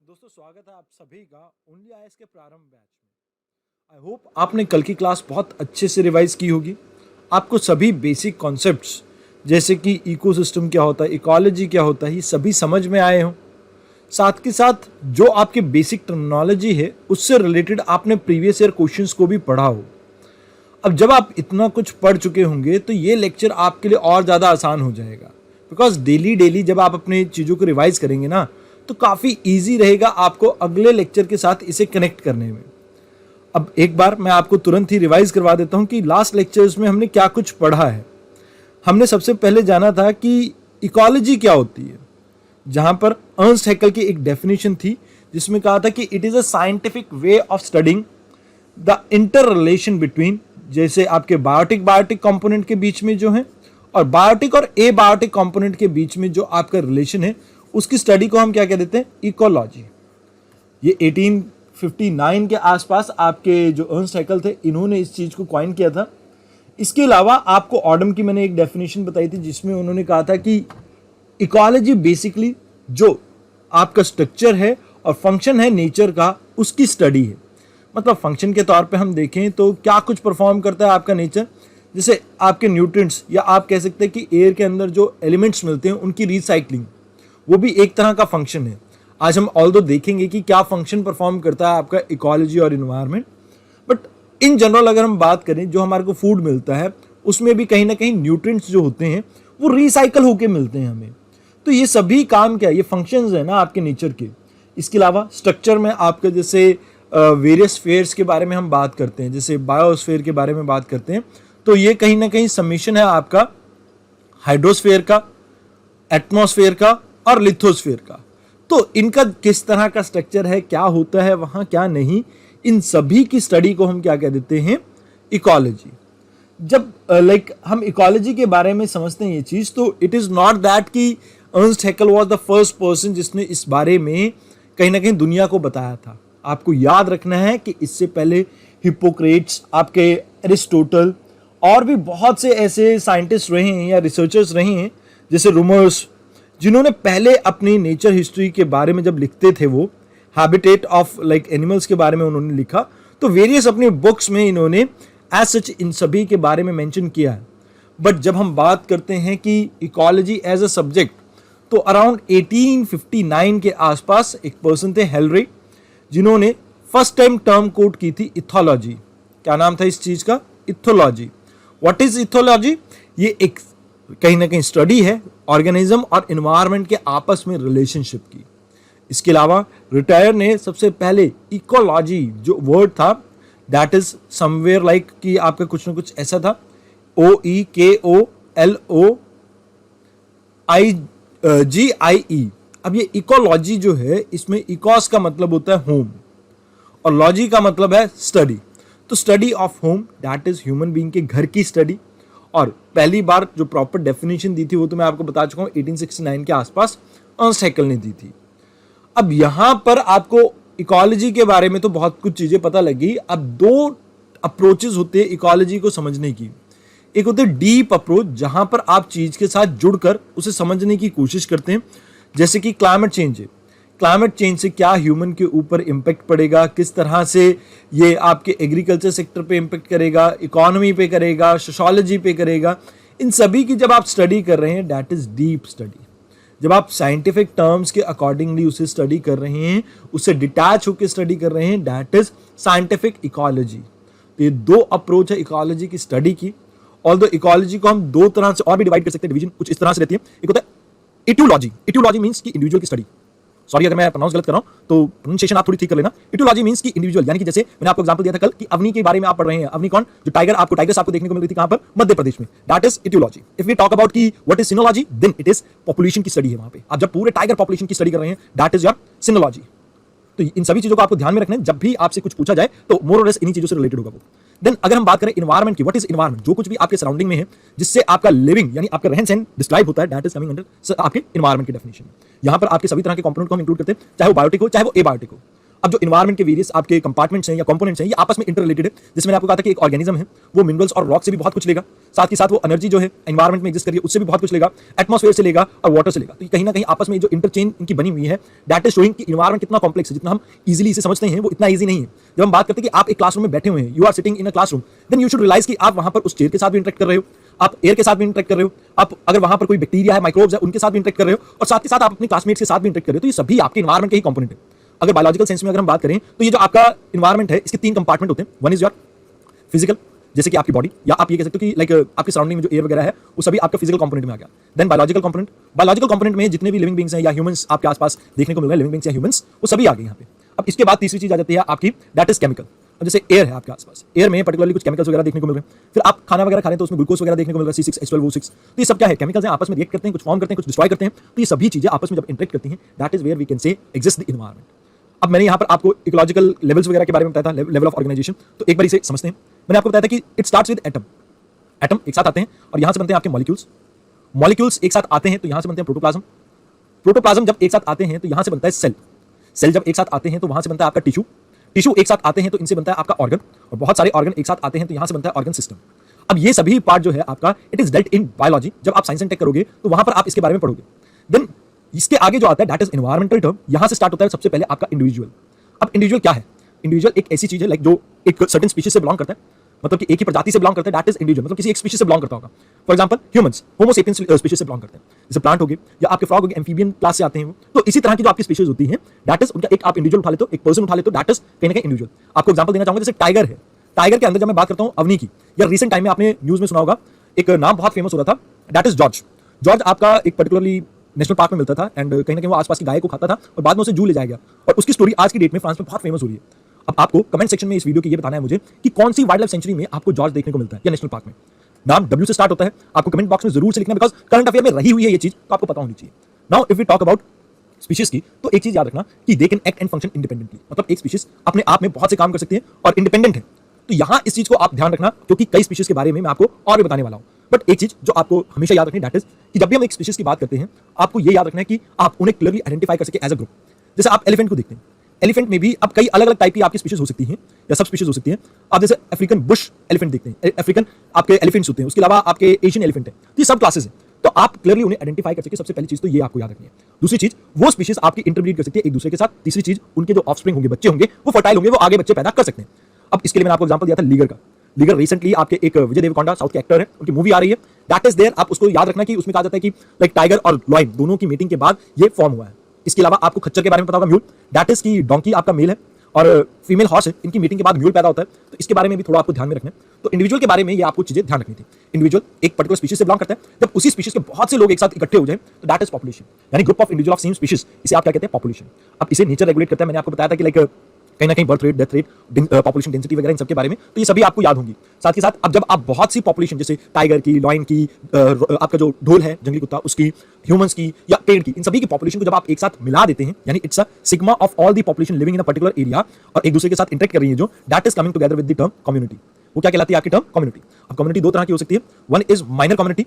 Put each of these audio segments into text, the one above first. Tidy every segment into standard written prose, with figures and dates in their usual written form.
दोस्तों स्वागत है आप सभी का ओनली आईएएस के प्रारंभ बैच में। आई होप आपने कल की क्लास बहुत अच्छे से रिवाइज की होगी। आपको सभी बेसिक कॉन्सेप्ट्स जैसे कि इकोसिस्टम क्या होता है, इकोलॉजी क्या होता है, ये सभी समझ में आए हों। साथ के साथ जो आपके बेसिक टर्मिनोलॉजी है उससे रिलेटेड आपने प्रीवियस ईयर क्वेश्चंस को भी पढ़ा हो। अब जब आप इतना कुछ पढ़ चुके होंगे तो ये लेक्चर आपके लिए और ज़्यादा आसान हो जाएगा, बिकॉज डेली जब आप अपने चीज़ों को रिवाइज करेंगे ना तो काफ़ी ईजी रहेगा आपको अगले लेक्चर के साथ इसे कनेक्ट करने में। अब एक बार मैं आपको तुरंत ही रिवाइज करवा देता हूँ कि लास्ट लेक्चर्स में हमने क्या कुछ पढ़ा है। हमने सबसे पहले जाना था कि इकोलॉजी क्या होती है, जहाँ पर अर्नस्ट हैकेल की एक डेफिनेशन थी जिसमें कहा था कि it is a scientific way of studying the inter relation between, जैसे आपके बायोटिक कंपोनेंट के बीच में जो है और बायोटिक और ए बायोटिक कंपोनेंट के बीच में जो आपका रिलेशन है उसकी स्टडी को हम क्या कह देते हैं, इकोलॉजी। ये 1859 के आसपास आपके जो अर्नस्ट हैकेल थे इन्होंने इस चीज़ को कॉइन किया था। इसके अलावा आपको ऑडम की मैंने एक डेफिनेशन बताई थी जिसमें उन्होंने कहा था कि इकोलॉजी बेसिकली जो आपका स्ट्रक्चर है और फंक्शन है नेचर का उसकी स्टडी है। मतलब फंक्शन के तौर पे हम देखें तो क्या कुछ परफॉर्म करता है आपका नेचर, जैसे आपके न्यूट्रिएंट्स या आप कह सकते हैं कि एयर के अंदर जो एलिमेंट्स मिलते हैं उनकी रिसाइकलिंग, वो भी एक तरह का फंक्शन है। आज हम ऑल्दो देखेंगे कि क्या फंक्शन परफॉर्म करता है आपका इकोलॉजी और इन्वायरमेंट, बट इन जनरल अगर हम बात करें जो हमारे को फूड मिलता है उसमें भी कहीं ना कहीं न्यूट्रिएंट्स जो होते हैं वो रिसाइकल होके मिलते हैं हमें। तो ये सभी काम क्या है, ये फंक्शंस है ना आपके नेचर के। इसके अलावा स्ट्रक्चर में आपके जैसे वेरियस स्फीयर्स के बारे में हम बात करते हैं, जैसे बायोस्फीयर के बारे में बात करते हैं, तो ये कहीं ना कहीं समीशन है आपका हाइड्रोस्फीयर का, एटमॉस्फेयर का और लिथोस्फीयर का। तो इनका किस तरह का स्ट्रक्चर है, क्या होता है वहाँ क्या नहीं, इन सभी की स्टडी को हम क्या कह देते हैं, इकोलॉजी। जब हम इकोलॉजी के बारे में समझते हैं ये चीज़, तो इट इज़ नॉट दैट कि Ernst Hückel was the first person जिसने इस बारे में कहीं ना कहीं दुनिया को बताया था। आपको याद रखना है कि इससे पहले हिप्पोक्रेट्स, आपके एरिस्टोटल और भी बहुत से ऐसे साइंटिस्ट रहे हैं या रिसर्चर्स रहे हैं जैसे रूमर्स, जिन्होंने पहले अपनी नेचर हिस्ट्री के बारे में जब लिखते थे, वो हैबिटेट ऑफ एनिमल्स के बारे में उन्होंने लिखा, तो वेरियस अपनी बुक्स में इन्होंने एज सच इन सभी के बारे में मेंशन किया है। बट जब हम बात करते हैं कि इकोलॉजी एज अ सब्जेक्ट, तो अराउंड 1859 के आसपास एक पर्सन थे हेलरे, जिन्होंने फर्स्ट टाइम टर्म कोट की थी इथोलॉजी। क्या नाम था इस चीज का, इथोलॉजी। What is ethology? ये एक कहीं ना कहीं स्टडी है ऑर्गेनिज्म और एनवायरनमेंट के आपस में रिलेशनशिप की। इसके अलावा रिटायर ने सबसे पहले इकोलॉजी जो वर्ड था दैट इज समवेयर कि आपका कुछ ना कुछ ऐसा था, OEKOLOIGIE। अब ये इकोलॉजी जो है इसमें इकोस का मतलब होता है होम और लॉजी का मतलब है स्टडी। तो study of home that is human being के घर की स्टडी। और पहली बार जो प्रॉपर डेफिनेशन दी थी वो तो मैं आपको बता चुका हूँ 1869 के आसपास अर्नस्ट हैकेल ने दी थी। अब यहां पर आपको इकोलॉजी के बारे में तो बहुत कुछ चीजें पता लगी। अब दो अप्रोचेस होते हैं इकोलॉजी को समझने की। एक होते हैं डीप अप्रोच, जहां पर आप चीज के साथ जुड़कर उसे समझने की कोशिश करते हैं, जैसे कि क्लाइमेट चेंज है। क्लाइमेट चेंज से क्या ह्यूमन के ऊपर इम्पैक्ट पड़ेगा, किस तरह से ये आपके एग्रीकल्चर सेक्टर पे इम्पैक्ट करेगा, इकोनॉमी पे करेगा, सोशियोलॉजी पे करेगा। इन सभी की जब आप स्टडी कर रहे हैं दैट इज डीप स्टडी। जब आप साइंटिफिक टर्म्स के अकॉर्डिंगली उसे स्टडी कर रहे हैं, उससे डिटैच होकर स्टडी कर रहे हैं, दैट इज साइंटिफिक इकोलॉजी। तो ये दो अप्रोच है इकोलॉजी की स्टडी की। ऑल्दो इकोलॉजी को हम दो तरह से और भी डिवाइड कर सकते हैं, डिवीजन कुछ इस तरह से रहती है। एक होता है इटियोलॉजी। इटियोलॉजी मींस कि इंडिविजुअल की स्टडी। सॉरी अगर मैं प्रोनाउंस गलत कर रहा हूं तो प्रोनाउंसिएशन आप थोड़ी ठीक कर लेना। इटियोलॉजी मींस कि इंडिविजुअल, यानी कि जैसे मैंने आपको एग्जांपल दिया था कल कि अवनी के बारे में आप पढ़ रहे हैं। अवनी कौन? जो टाइगर्स आपको देखने को मिल रही थी कहां पर, मध्य प्रदेश में। That is etiology. If we talk about की what is synecology, then it is population की स्टडी है। वहां पे आप जब पूरे टाइगर पॉपुलेशन की स्टडी कर रहे हैं दैट इज योर सिनोलॉजी। तो इन सभी चीजों को आपको ध्यान में रखना है। जब भी आपसे कुछ पूछा जाए तो मोर और लेस इन्हीं चीजों से रिलेटेड होगा वो। देन अगर हम बात करें इन्वायरमेंट की, व्हाट इज इन्वायरमेंट, जो कुछ भी आपके सराउंडिंग में है जिससे आपका लिविंग यानी आपका रहन सहन डिस्क्राइब होता है, दैट इज कमिंग अंडर आपके इन्वायरमेंट की डेफिनेशन। यहां पर आपके सभी तरह के कंपोनेंट को हम इंक्लूड करते हैं, चाहे वो बायोटिक हो चाहे वो एबायोटिक हो। अब जो इन्वायरमेंट के वेरियस आपके कंपार्टमेंट्स हैं या कंपोनेंट्स हैं, ये आपस में इंटर रिलेटेड है। जैसे मैंने आपको कहा था कि एक ऑर्गेनिज्म है, वो मिनरल्स और रॉक से भी बहुत कुछ लेगा, साथ ही साथ वो एनर्जी जो है एनवायरमेंट में एग्जिस्ट कर रही है उससे भी बहुत कुछ लेगा, एटमॉस्फेयर से लेगा और वाटर से लेगा। तो कहीं ना कहीं आपस में जो इंटरचेंज इनकी बनी हुई है, दैट इज शोइंग कि इन्वायरमेंट कितना कॉम्प्लेक्स है। जितना हम इजीली इसे समझते हैं वो इतना ईजी नहीं है। जब हम बात करते हैं कि आप एक क्लासरूम में बैठे हुए हैं, you are sitting in a classroom, then you should realise कि आप वहां पर उस चेयर के साथ भी इंटरेक्ट कर रहे हो, आप एयर के साथ भी इंटरेक्ट कर रहे हो, आप अगर वहां पर कोई बैक्टीरिया है, माइक्रोब्स है, उनके साथ भी इंटरेक्ट कर रहे हो, और साथ ही साथ आप अपने क्लासमेट्स के साथ भी इंटरेक्ट कर रहे हो। तो ये सभी आपके इन्वायरमेंट के ही कंपोनेंट है। अगर बायोलॉजिकल सेंस में अगर हम बात करें तो ये जो आपका इन्वायरमेंट है, इसके 3 कंपार्टमेंट होते हैं। वन इज योर फिजिकल, जैसे कि आपकी बॉडी, या आप ये कह सकते हो कि लाइक आपकी सराउंडिंग में जो एयर वगैरह है वो सभी आपका फिजिकल कंपोनेंट में आ गया। Then biological component, biological component में जितने भी लिविंग बींग्स हैं या ह्यूमंस आपके आसपास देखने को मिल रहे हैं, लिविंग बींग्स या ह्यूमंस, वो सभी आ गए यहाँ पे। अब इसके बाद तीसरी चीज आ जाती है आपकी, दैट इज केमिकल। अब जैसे एयर है आपके आसपास, एयर में पर्टिकुलरली कुछ केमिकल्स वगैरह देखने को मिल रहे हैं। फिर आप खाना वगैरह खा रहे हैं तो उसमें ग्लूकोज वगैरह देखने को मिल रहा है, C6H12O6। तो ये सब क्या है, केमिकल्स हैं, आपस में रिएक्ट करते हैं, कुछ फॉर्म करते हैं, कुछ डिस्ट्रॉय करते हैं। तो ये सभी चीजें आपस में जब इंटरेक्ट करती हैं, that is where we can say exist the environment. अब मैंने यहाँ पर आपको इकोलॉजिकल लेवल्स वगैरह के बारे में बताया था, लेवल ऑफ ऑर्गेनाइजेशन। तो एक बार इसे समझते हैं। मैंने आपको बताया था कि it starts with atom. Atom एक साथ आते हैं और यहाँ से बनते हैं आपके मॉलिक्यूल्स। मॉलिक्यूल्स एक साथ आते हैं तो यहाँ से बनते हैं प्रोटोप्लाज्म। प्रोटोप्लाज्म जब एक साथ आते हैं तो यहाँ से बनता है सेल। सेल जब एक साथ आते हैं तो वहाँ से बनता है आपका टिश्यू। टिश्यू एक साथ आते हैं तो इनसे बनता है आपका ऑर्गन, और बहुत सारे ऑर्गन एक साथ आते हैं तो यहाँ से बनता है ऑर्गन सिस्टम। अब ये सभी पार्ट जो है आपका, it is dealt in biology. जब आप साइंस एंड टेक करोगे तो वहाँ पर आप इसके बारे में पढ़ोगे। देन इसके आगे जो आता है दैट इज एनवायरमेंटल टर्म। यहाँ से स्टार्ट होता है सबसे पहले आपका इंडिविजुअल। अब इंडिविजुअल क्या है? इंडिविजुअल एक ऐसी चीज है लाइक जो एक सर्टेन स्पीशीज से बिलोंग करता है, मतलब कि एक ही प्रजाति से बिलोंग करता है, दैट इज इंडिविजुअल। मतलब किसी एक स्पीशीज से बिलोंग करता होगा। For example humans homo sapiens species से बिलोंग करते हैं, जैसे प्लांट हो गए या आपके फ्रॉग हो गए, एम्फीबियन क्लास से आते हैं वो। तो इसी तरह की जो आपकी स्पीशीज होती है, दैट इज उनका एक आप इंडिविजुअल उठा लेते हो, एक पर्सन उठा लेते हो, दैट इज कहीं ना कहीं इंडिविजुअल। आपको एग्जांपल देना चाहूंगा, जैसे टाइगर है। टाइगर के अंदर जब मैं बात करता हूँ अवनी की, या रिसेंट टाइम में आपने न्यूज में सुना होगा, एक नाम बहुत फेमस हो रहा था, दैट इज जॉर्ज। जॉर्ज आपका एक पर्टिकुलरली नेशनल पार्क में मिलता था, एंड कहीं ना कहीं वो आसपास की गाय को खाता था और बाद में उसे जू ले जाया गया, और उसकी स्टोरी आज की डेट में फ्रांस में बहुत फेमस हो रही है। अब आपको कमेंट सेक्शन में इस वीडियो की ये बताना है मुझे कि कौन सी वाइल्ड लाइफ सेंचुरी में आपको जॉर्ज देखने को मिलता है या नेशनल पार्क में। नाम W से स्टार्ट होता है, आपको कमेंट बॉक्स में जरूर से लिखना, बिकॉज करंट अफेयर में रही हुई है ये चीज, तो आपको पता होनी चाहिए। Now if we talk about species की, तो एक चीज याद रखना कि they can act and function independently. मतलब एक स्पीशीज अपने आप में बहुत से काम कर सकती है और इंडिपेंडेंट है। तो यहाँ इस चीज को आप ध्यान रखना, क्योंकि कई स्पीशीज के बारे में मैं आपको और भी बताने वाला हूँ। बट एक चीज जो आपको हमेशा याद रखनी, दैट इज कि जब भी हम एक स्पीशीज की बात करते हैं, आपको ये याद रखना है कि आप उन्हें क्लियरली आइडेंटिफाई कर सके एज अ ग्रुप। जैसे आप एलिफेंट को देखते हैं, एलिफेंट में भी अब कई अलग अलग टाइप की आपकी स्पीशीज हो सकती हैं या सब स्पीशीज हो सकती हैं। आप जैसे अफ्रीकन बुश एलिफेंट देखते हैं, अफ्रीकन आपके एलिफेंट्स होते हैं, उसके अलावा आपके एशियन एलिफेंट है, तो ये सब क्लासेस हैं। तो आप क्लियरली उन्हें आइडेंटिफाई कर सके, सबसे पहली चीज तो ये आपको याद रखनी है। दूसरी चीज, वो स्पीशीज आपकी इंटरब्रीड कर सकती है एक दूसरे के साथ। तीसरी चीज, उनके जो ऑफस्प्रिंग होंगे, बच्चे होंगे, वो फर्टाइल होंगे, वो आगे बच्चे पैदा कर सकते हैं। अब इसके लिए मैंने आपको एग्जांपल दिया था लीगर का। लीगर रिसेंटली आपके एक विजय देवरकोंडा साउथ के एक्टर है, उनकी मूवी आ रही है, दैट इज देयर। आप उसको याद रखना कि उसमें कहा जाता है कि लाइक टाइगर और लॉयन दोनों की मीटिंग के बाद ये फॉर्म हुआ है। इसके अलावा आपको खच्चर के बारे में पता होगा, म्यूल, दैट इज की डोंकी आपका मेल है और फीमेल हॉर्स है, इनकी मीटिंग के बाद म्यूल पैदा होता है। तो इसके बारे में भी थोड़ा आपको ध्यान में रखना है। तो इंडिविजुअल के बारे में ये आपको चीजें ध्यान रखनी थी। इंडिविजुअल एक पर्टिकुलर स्पीशीज से बिलोंग करता है। जब उसी स्पीशीज के बहुत से लोग एक साथ इकट्ठे हो जाए तो दैट इज पॉपुलेशन, यानी group of individual of same species, इसे आप क्या कहते हैं, पॉपुलेशन। अब इसे नेचर रेगुलेट करता है। मैंने आपको बताया था कि लाइक कहीं ना कहीं birth rate, death rate, population density वगैरह इन सब के बारे में, तो ये सभी आपको याद होंगी। साथ ही साथ अब जब आप बहुत सी पॉपुलेशन, जैसे टाइगर की, लॉयन की, आपका जो ढोल है जंगली कुत्ता उसकी, ह्यूमंस की या पेड़ की, इन सभी की पॉपुलेशन को जब आप एक साथ मिला देते हैं, यानी it's a sigma of all the population living in a particular area, और एक दूसरे के साथ इंटरेक्ट कर रही है जो, that is coming together with the term community. वो क्या कहलाती है आपकी टर्म, कम्युनिटी। अब कम्युनिटी दो तरह की हो सकती है। वन इज माइनर कम्युनिटी,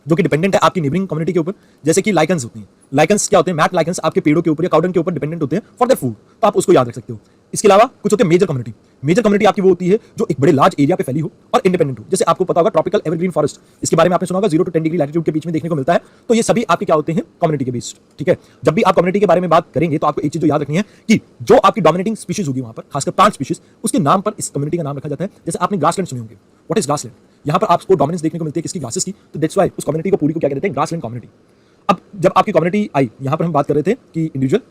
जो कि डिपेंडेंट है आपकी नेबरिंग कम्युनिटी के ऊपर, जैसे कि लाइकन्स होती हैं। लाइकन्स क्या होते हैं, मैट लाइकन्स आपके पेड़ों के ऊपर या काउडन के ऊपर डिपेंडेंट होते हैं फॉर देयर फूड, तो आप उसको याद रख सकते हो। इसके अलावा कुछ होते हैं मेजर कम्युनिटी। मेजर कम्युनिटी आपकी वो होती है जो एक बड़े लार्ज एरिया पे फैली हो और इंडिपेंडेंट हो। जैसे आपको पता होगा ट्रॉपिकल एवरग्रीन फॉरेस्ट, इसके बारे में आपने सुना होगा, 0 to 10 डिग्री लैटिट्यूड के बीच में देखने को मिलता है। तो ये सभी आपके क्या होते हैं, कम्युनिटी के बेस्ड। ठीक है, जब भी आप कम्युनिटी के बारे में बात करेंगे तो आपको एक चीज जो याद रखनी है कि जो आपकी डोमिनेटिंग स्पीशीज होगी वहां पर, खासकर प्लांट स्पीशीज, उसके नाम पर इस कम्युनिटी का नाम रखा जाता है। जैसे आपने ग्रासलैंड सुने होंगे, व्हाट इज ग्रासलैंड, यहाँ पर आपको डोमिनेंस देखने को मिलती है किसकी, ग्रासेस की। तो दैट्स व्हाई उस कम्युनिटी को पूरी को क्या कहते हैं, ग्रासलैंड कम्युनिटी। अब जब आपकी कम्युनिटी आई, यहाँ पर हम बात कर रहे थे कि इंडिविजुअल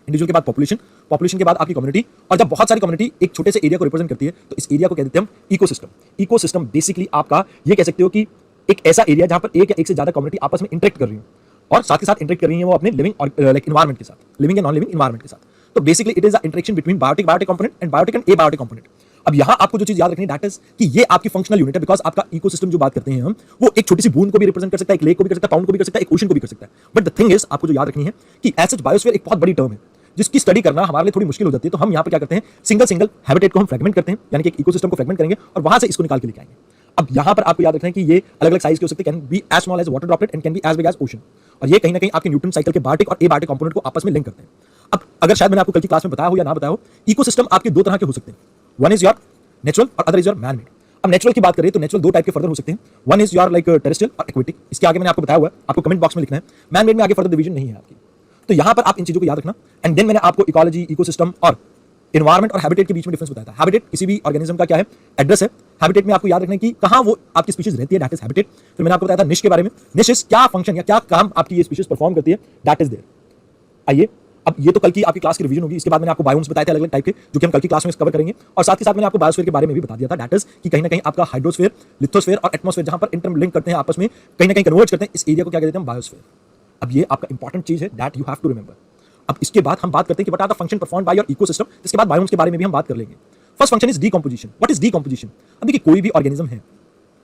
के बाद पॉपुलेशन, पॉपुलेशन के बाद आपकी कम्युनिटी, और जब बहुत सारी कम्युनिटी एक छोटे से एरिया को रिप्रेजेंट करती है तो इस एरिया को कह देते हैं हम इकोसिस्टम। इकोसिस्टम बेसिकली आपका ये कह सकते हो कि एक ऐसा एरिया जहां पर एक या एक से ज्यादा कम्युनिटी आपस में इंटरेक्ट कर रही है और साथ ही साथ इंटरेक्ट कर रही है वो अपने लिविंग और लाइक इन्वायरमेंट के साथ, living and non living environment के साथ। तो basically it is the interaction between biotic component and biotic and abiotic component. अब यहां आपको जो चीज याद रखनी है दैट इज कि ये आपकी फंक्शनल यूनिट है, बिकॉज आपका इकोसिस्टम जो बात करते हैं हम, वो एक छोटी सी बूंद को भी रिप्रेजेंट कर सकता है, एक लेक को भी कर सकता है, पाउंड को भी कर सकता है, एक ओशन को भी कर सकता है। बट द थिंग इज, आपको जो याद रखनी है कि एज सच बायोस्फीयर एक बहुत बड़ी टर्म है जिसकी स्टडी करना हमारे लिए थोड़ी मुश्किल हो जाती है। तो हम यहाँ पर क्या करते हैं, सिंगल हैबिटेट को हम फ्रेगमेंट करते हैं, यानी कि एक इकोसिस्टम को फ्रेगमेंट करेंगे और वहां से इसको निकाल के लेके आएंगे। अब यहाँ पर आपको याद रखना है कि ये अलग अलग साइज के हो सकते हैं, can be as small as water droplet and can be as big as ocean. और ये कहीं ना कहीं आपके न्यूटन साइकिल के बायोटिक और एबायोटिक कंपोनेंट को आपस में लिंक करते हैं। अब अगर शायद मैंने आपको कल की क्लास में बताया हो या ना बताया हो, इकोसिस्टम आपके दो तरह के हो सकते हैं। वन इज योर नेचुरल और other is your man made. अब नेचुरल की बात करें तो नेचुरल दो टाइप के फर्दर हो सकते हैं। One is your like terrestrial और एक्वेटिक। इसके आगे मैंने आपको बताया हुआ है, आपको कमेंट बॉक्स में लिखना है। मैन मेड में आगे फर्दर डिवीजन नहीं है आपकी। तो यहां पर आप इन चीजों को याद रखना। एंड देन मैंने आपको इकोलॉजी, इकोसिस्टम और एनवायरमेंट और हैबिटेट के बीच में डिफरेंस बताया था। हैबिटेट किसी भी ऑर्गेनिज्म का क्या है, एड्रेस है। हैबिटेट में आपको याद रखना है कि कहां वो आपकी स्पीशीज रहती है, दैट इज हैबिटेट। फिर मैंने आपको बताया था निश के बारे में। निश इज क्या फंक्शन या क्या काम आपकी ये स्पीशीज परफॉर्म करती है, दैट इज देयर। आइए, अब ये तो कल की आपकी क्लास की रिवीजन होगी। इसके बाद मैंने आपको बायोम्स बताए थे अलग अलग टाइप के, जो कि हम कल की क्लास में कवर करेंगे। और साथ ही साथ मैंने आपको बायोस्फीयर के बारे में भी बता दिया था, दैट इज कि कहीं ना कहीं आपका हाइड्रोस्फीयर, लिथोस्फीयर और एटमॉस्फेयर जहां पर इंटरलिंक करते हैं आपस में, कहीं ना कहीं कन्वर्ज करते हैं, इस एरिया को क्या कहते हैं, बायोस्फीयर। अब ये आपका इंपॉर्टेंट चीज है, that you have to remember. अब इसके बाद हम बात करते हैं कि what are the function performed by your ecosystem. इसके बाद बायोम्स के बारे में भी हम बात कर लेंगे। First function is decomposition. What is decomposition? अब देखिए, कोई भी ऑर्गेनिज्म है,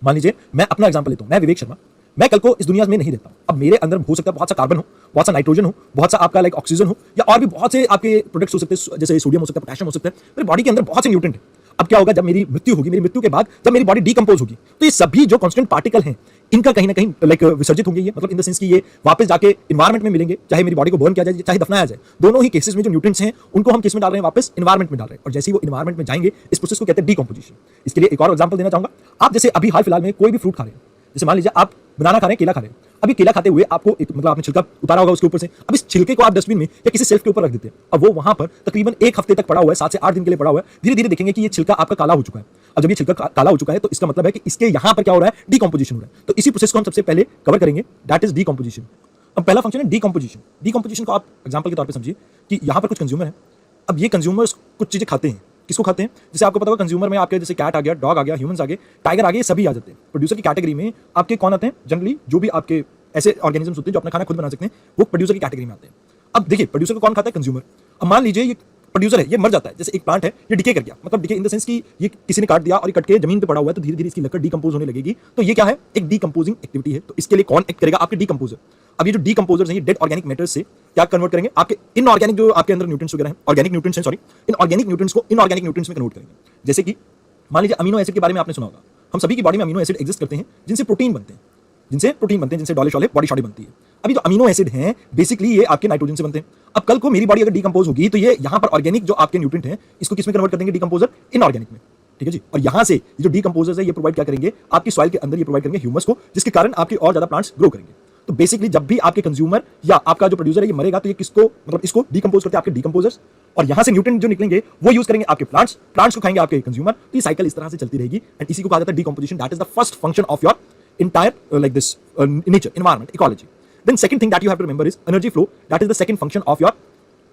मान लीजिए मैं अपना एग्जांपल लेता हूं, मैं विवेक शर्मा, मैं कल को इस दुनिया में नहीं रहता हूं। अब मेरे अंदर हो सकता है बहुत सा कार्बन हो, बहुत सा नाइट्रोजन हो, बहुत सा आपका लाइक ऑक्सीजन हो, या और भी बहुत से आपके प्रोडक्ट्स हो सकते हैं, जैसे सोडियम हो सकता है, पोटेशियम हो सकता है। मेरी बॉडी के अंदर बहुत से न्यूट्रिएंट है। अब क्या होगा, जब मेरी मृत्यु होगी, मेरी मृत्यु के बाद जब मेरी बॉडी डीकंपोज होगी, तो ये सभी जो कांस्टेंट पार्टिकल हैं, इनका कहीं ना कहीं लाइक विसर्जित होंगे। ये मतलब इन द सेंस कि ये वापस जाके एनवायरमेंट में मिलेंगे, चाहे मेरी बॉडी को बर्न किया जाए, चाहे दफनाया जाए। दोनों ही केसेस में जो न्यूट्रिएंट्स हैं, उनको हम किस में डाल रहे हैं, वापस एनवायरमेंट में डाल रहे हैं। और जैसे ही वो एनवायरमेंट में जाएंगे, इस प्रोसेस को कहते हैं डीकंपोजिशन। इसके लिए एक और एग्जांपल देना चाहूंगा। आप जैसे अभी हाल फिलहाल में कोई भी फ्रूट खा रहे हैं, जैसे मान लीजिए आप बनाना खा रहे हैं, केला खा रहे हैं। अभी केला खाते हुए आपको एक मतलब आपने छिलका उतारा होगा उसके ऊपर से। अब इस छिलके को आप डस्टबिन में या किसी सेल्फ के ऊपर रख देते हैं। अब वो वहां पर तकरीबन एक हफ्ते तक पड़ा हुआ है, 7 से 8 दिन के लिए पड़ा हुआ है। धीरे धीरे देखेंगे कि ये छिलका आपका काला हो चुका है। अब जब ये छिलका काला हो चुका है, तो इसका मतलब है कि इसके यहां पर क्या हो रहा है, डीकंपोजिशन हो रहा है। तो इसी प्रोसेस को हम सबसे पहले कवर करेंगे, दैट इज डीकंपोजिशन। अब पहला फंक्शन है डीकंपोजिशन। डीकंपोजिशन को आप एग्जांपल के तौर पे समझिए कि यहां पर कुछ कंज्यूमर है। अब ये कंज्यूमर्स कुछ चीजें खाते हैं। किसको खाते हैं? जैसे आपको पता होगा, कंज्यूमर में आपके जैसे कैट आ गया, डॉग आ गया, ह्यूमंस आ गए, टाइगर आ गए, सभी आ जाते हैं। प्रोड्यूसर की कैटेगरी में आपके कौन आते हैं? जनरली जो भी आपके ऐसे ऑर्गेनिजम्स होते हैं जो अपना खाना खुद बना सकते हैं, वो प्रोड्यूसर की कैटेगरी में आते हैं। अब देखिए, प्रोड्यूसर को कौन खाता है? कंज्यूमर। अब मान लीजिए ये प्रोड्यूसर है, ये मर जाता है। जैसे एक प्लांट है, ये डिके कर गया, मतलब डिके इन द सेंस कि ये किसी ने काट दिया और ये कट के जमीन पे पड़ा हुआ है, तो धीरे धीरे इसकी लकड़ डीकंपोज होने लगेगी। तो ये क्या है? एक डीकंपोजिंग एक्टिविटी है। तो इसके लिए कौन एक्ट करेगा? आपके डीकंपोजर। अब ये जो डीकंपोजर्स हैं, ये डेड ऑर्गेनिक मैटर से क्या कन्वर्ट करेंगे? आपके इनऑर्गेनिक जो आपके अंदर न्यूट्रिएंट्स वगैरह हैं, ऑर्गेनिक न्यूट्रिएंट्स हैं, सॉरी, इन ऑर्गेनिक न्यूट्रिएंट्स को इनऑर्गेनिक न्यूट्रिएंट्स में कन्वर्ट करेंगे। जैसे कि मान लीजिए अमीनो एसिड के बारे में आपने सुना होगा। हम सभी की बॉडी में अमीनो एसिड एग्जिस्ट करते हैं, जिनसे प्रोटीन बनते हैं, जिनसे डॉले शॉले बॉडी शॉडी बनती है। अभी जो अमीनो एसिड हैं, बेसिकली ये आपके नाइट्रोजन से बनते हैं। अब कल को मेरी बॉडी अगर डीकंपोज होगी, तो ये यहाँ पर ऑर्गेनिक जो आपके न्यूट्रिएंट हैं, इसको किस में कन्वर्ट कर देंगे? डीकंपोजर, इनऑर्गेनिक में। ठीक है जी। और यहाँ से ये जो डीकंपोजर्स है, ये प्रोवाइड क्या करेंगे? आपकी सॉइल के अंदर ये प्रोवाइड करेंगे ह्यूमस को, जिसके कारण आपके और ज्यादा प्लांट्स ग्रो करेंगे। तो बेसिकली जब भी आपके कंज्यूमर या आपका जो प्रोड्यूसर है ये मरेगा, तो ये किसको मतलब इसको डीकंपोज करते हैं? आपके डीकंपोजर्स। और यहाँ से न्यूट्रिएंट जो निकलेंगे वो यूज करेंगे आपके प्लांट्स, प्लांट्स को खाएंगे आपके कंज्यूमर। तो ये साइकिल इस तरह से चलती रहेगी। एंड इसी को कहा जाता है decomposition. That is the first function of your entire like this nature, environment, ecology. Then second thing that you have to remember is energy flow. That is the second function of your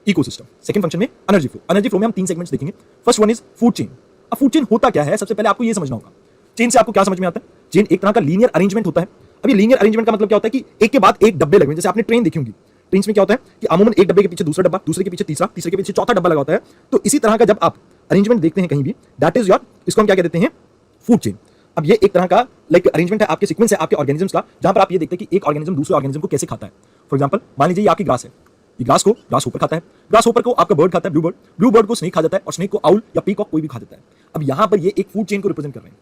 ecosystem. Second function में energy flow. Energy flow में हम 3 segments देखेंगे. First one is food chain. अब food chain होता क्या है? सबसे पहले आपको ये समझना होगा। चेन से आपको क्या समझ में आता है? चेन एक तरह का लीनियर अरेंजमेंट होता है। अब ये लीनियर अरेंजमेंट का मतलब क्या होता है कि एक के बाद एक डब्बे लगे हुए हैं। जैसे आपने ट्रेन देखी होगी, ट्रेन में क्या होता है कि अमूमन एक डब्बे के पीछे दूसरा डब्बा, दूसरे के पीछे तीसरा, तीसरे के पीछे चौथा डब्बा लगा होता है। तो इसी तरह का जब आप अरेंजमेंट देखते हैं कहीं भी, दैट इज योर, इसको हम क्या कहते हैं? Food chain. अब ये एक तरह का लाइक अरेंजमेंट है, आपके सीक्वेंस है आपके ऑर्गेनिजम्स का, जहां पर आप ये देखते हैं कि एक ऑर्गेनिज्म दूसरे ऑर्गेनिज्म को कैसे खाता है। फॉर एग्जांपल मान लीजिए ये आपकी ग्रास है, ये ग्रास होपर खाता है, ग्रास होपर को आपका बर्ड खाता है, ब्लू बर्ड को स्नेक खा जाता है, और स्नेक को आउल या पीकॉक कोई भी खा जाता है। अब यहाँ पर ये एक फूड चेन को रिप्रेजेंट कर रहे हैं।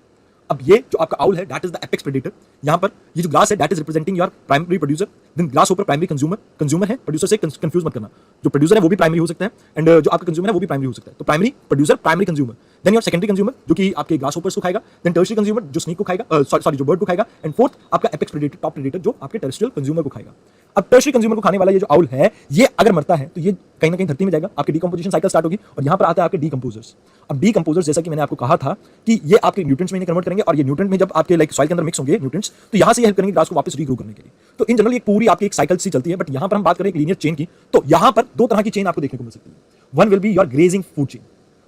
अब ये जो आपका आउल है, that is the apex predator. यहाँ पर ये जो ग्रास है, that is representing your primary producer. Then grasshopper primary consumer है, प्रोड्यूसर से कंफ्यूज मत करना। जो प्रोड्यूसर है वो भी प्राइमरी हो सकता है, एंड जो आपका कंज्यूमर है वो भी प्राइमरी हो सकता है। तो primary producer, primary consumer. Then your secondary consumer जो कि आपके ग्रास होपर्स को खाएगा। देन टर्शियरी कंज्यूमर जो स्नेक को खाएगा, सॉरी जो बर्ड को खाएगा। एंड फोर्थ आपका एपेक्स प्रेडेटर, टॉप प्रेडेटर, जो आपके टेरेस्ट्रियल कंज्यूमर को खाएगा। अब टर्शियरी कंज्यूमर को खाने वाला ये जो आउल है, ये अगर मरता है तो ये कहीं ना कहीं धरती में जाएगा, आपकी डीकंपोजिशन साइकिल स्टार्ट होगी। और यहाँ पर आता है आपके डीकंपोजर्स। अब डीकंपोजर्स, जैसा कि मैंने आपको कहा था कि ये आपके न्यूट्रिएंट्स में इन्हें कन्वर्ट करेंगे, और ये न्यूट्रिएंट में जब आपके लाइक सॉइल के अंदर मिक्स होंगे न्यूट्रिएंट्स, तो यहाँ से हेल्प करेंगे ग्रास को वापस रीग्रो करने के लिए। तो इन जनरल एक पूरी आपकी एक साइकिल सी चलती है। बट यहाँ पर हम बात करें एक लीनियर चेन की, तो यहाँ पर 2 तरह की चेन आपको देखने को मिल सकती है। One will be your grazing food chain,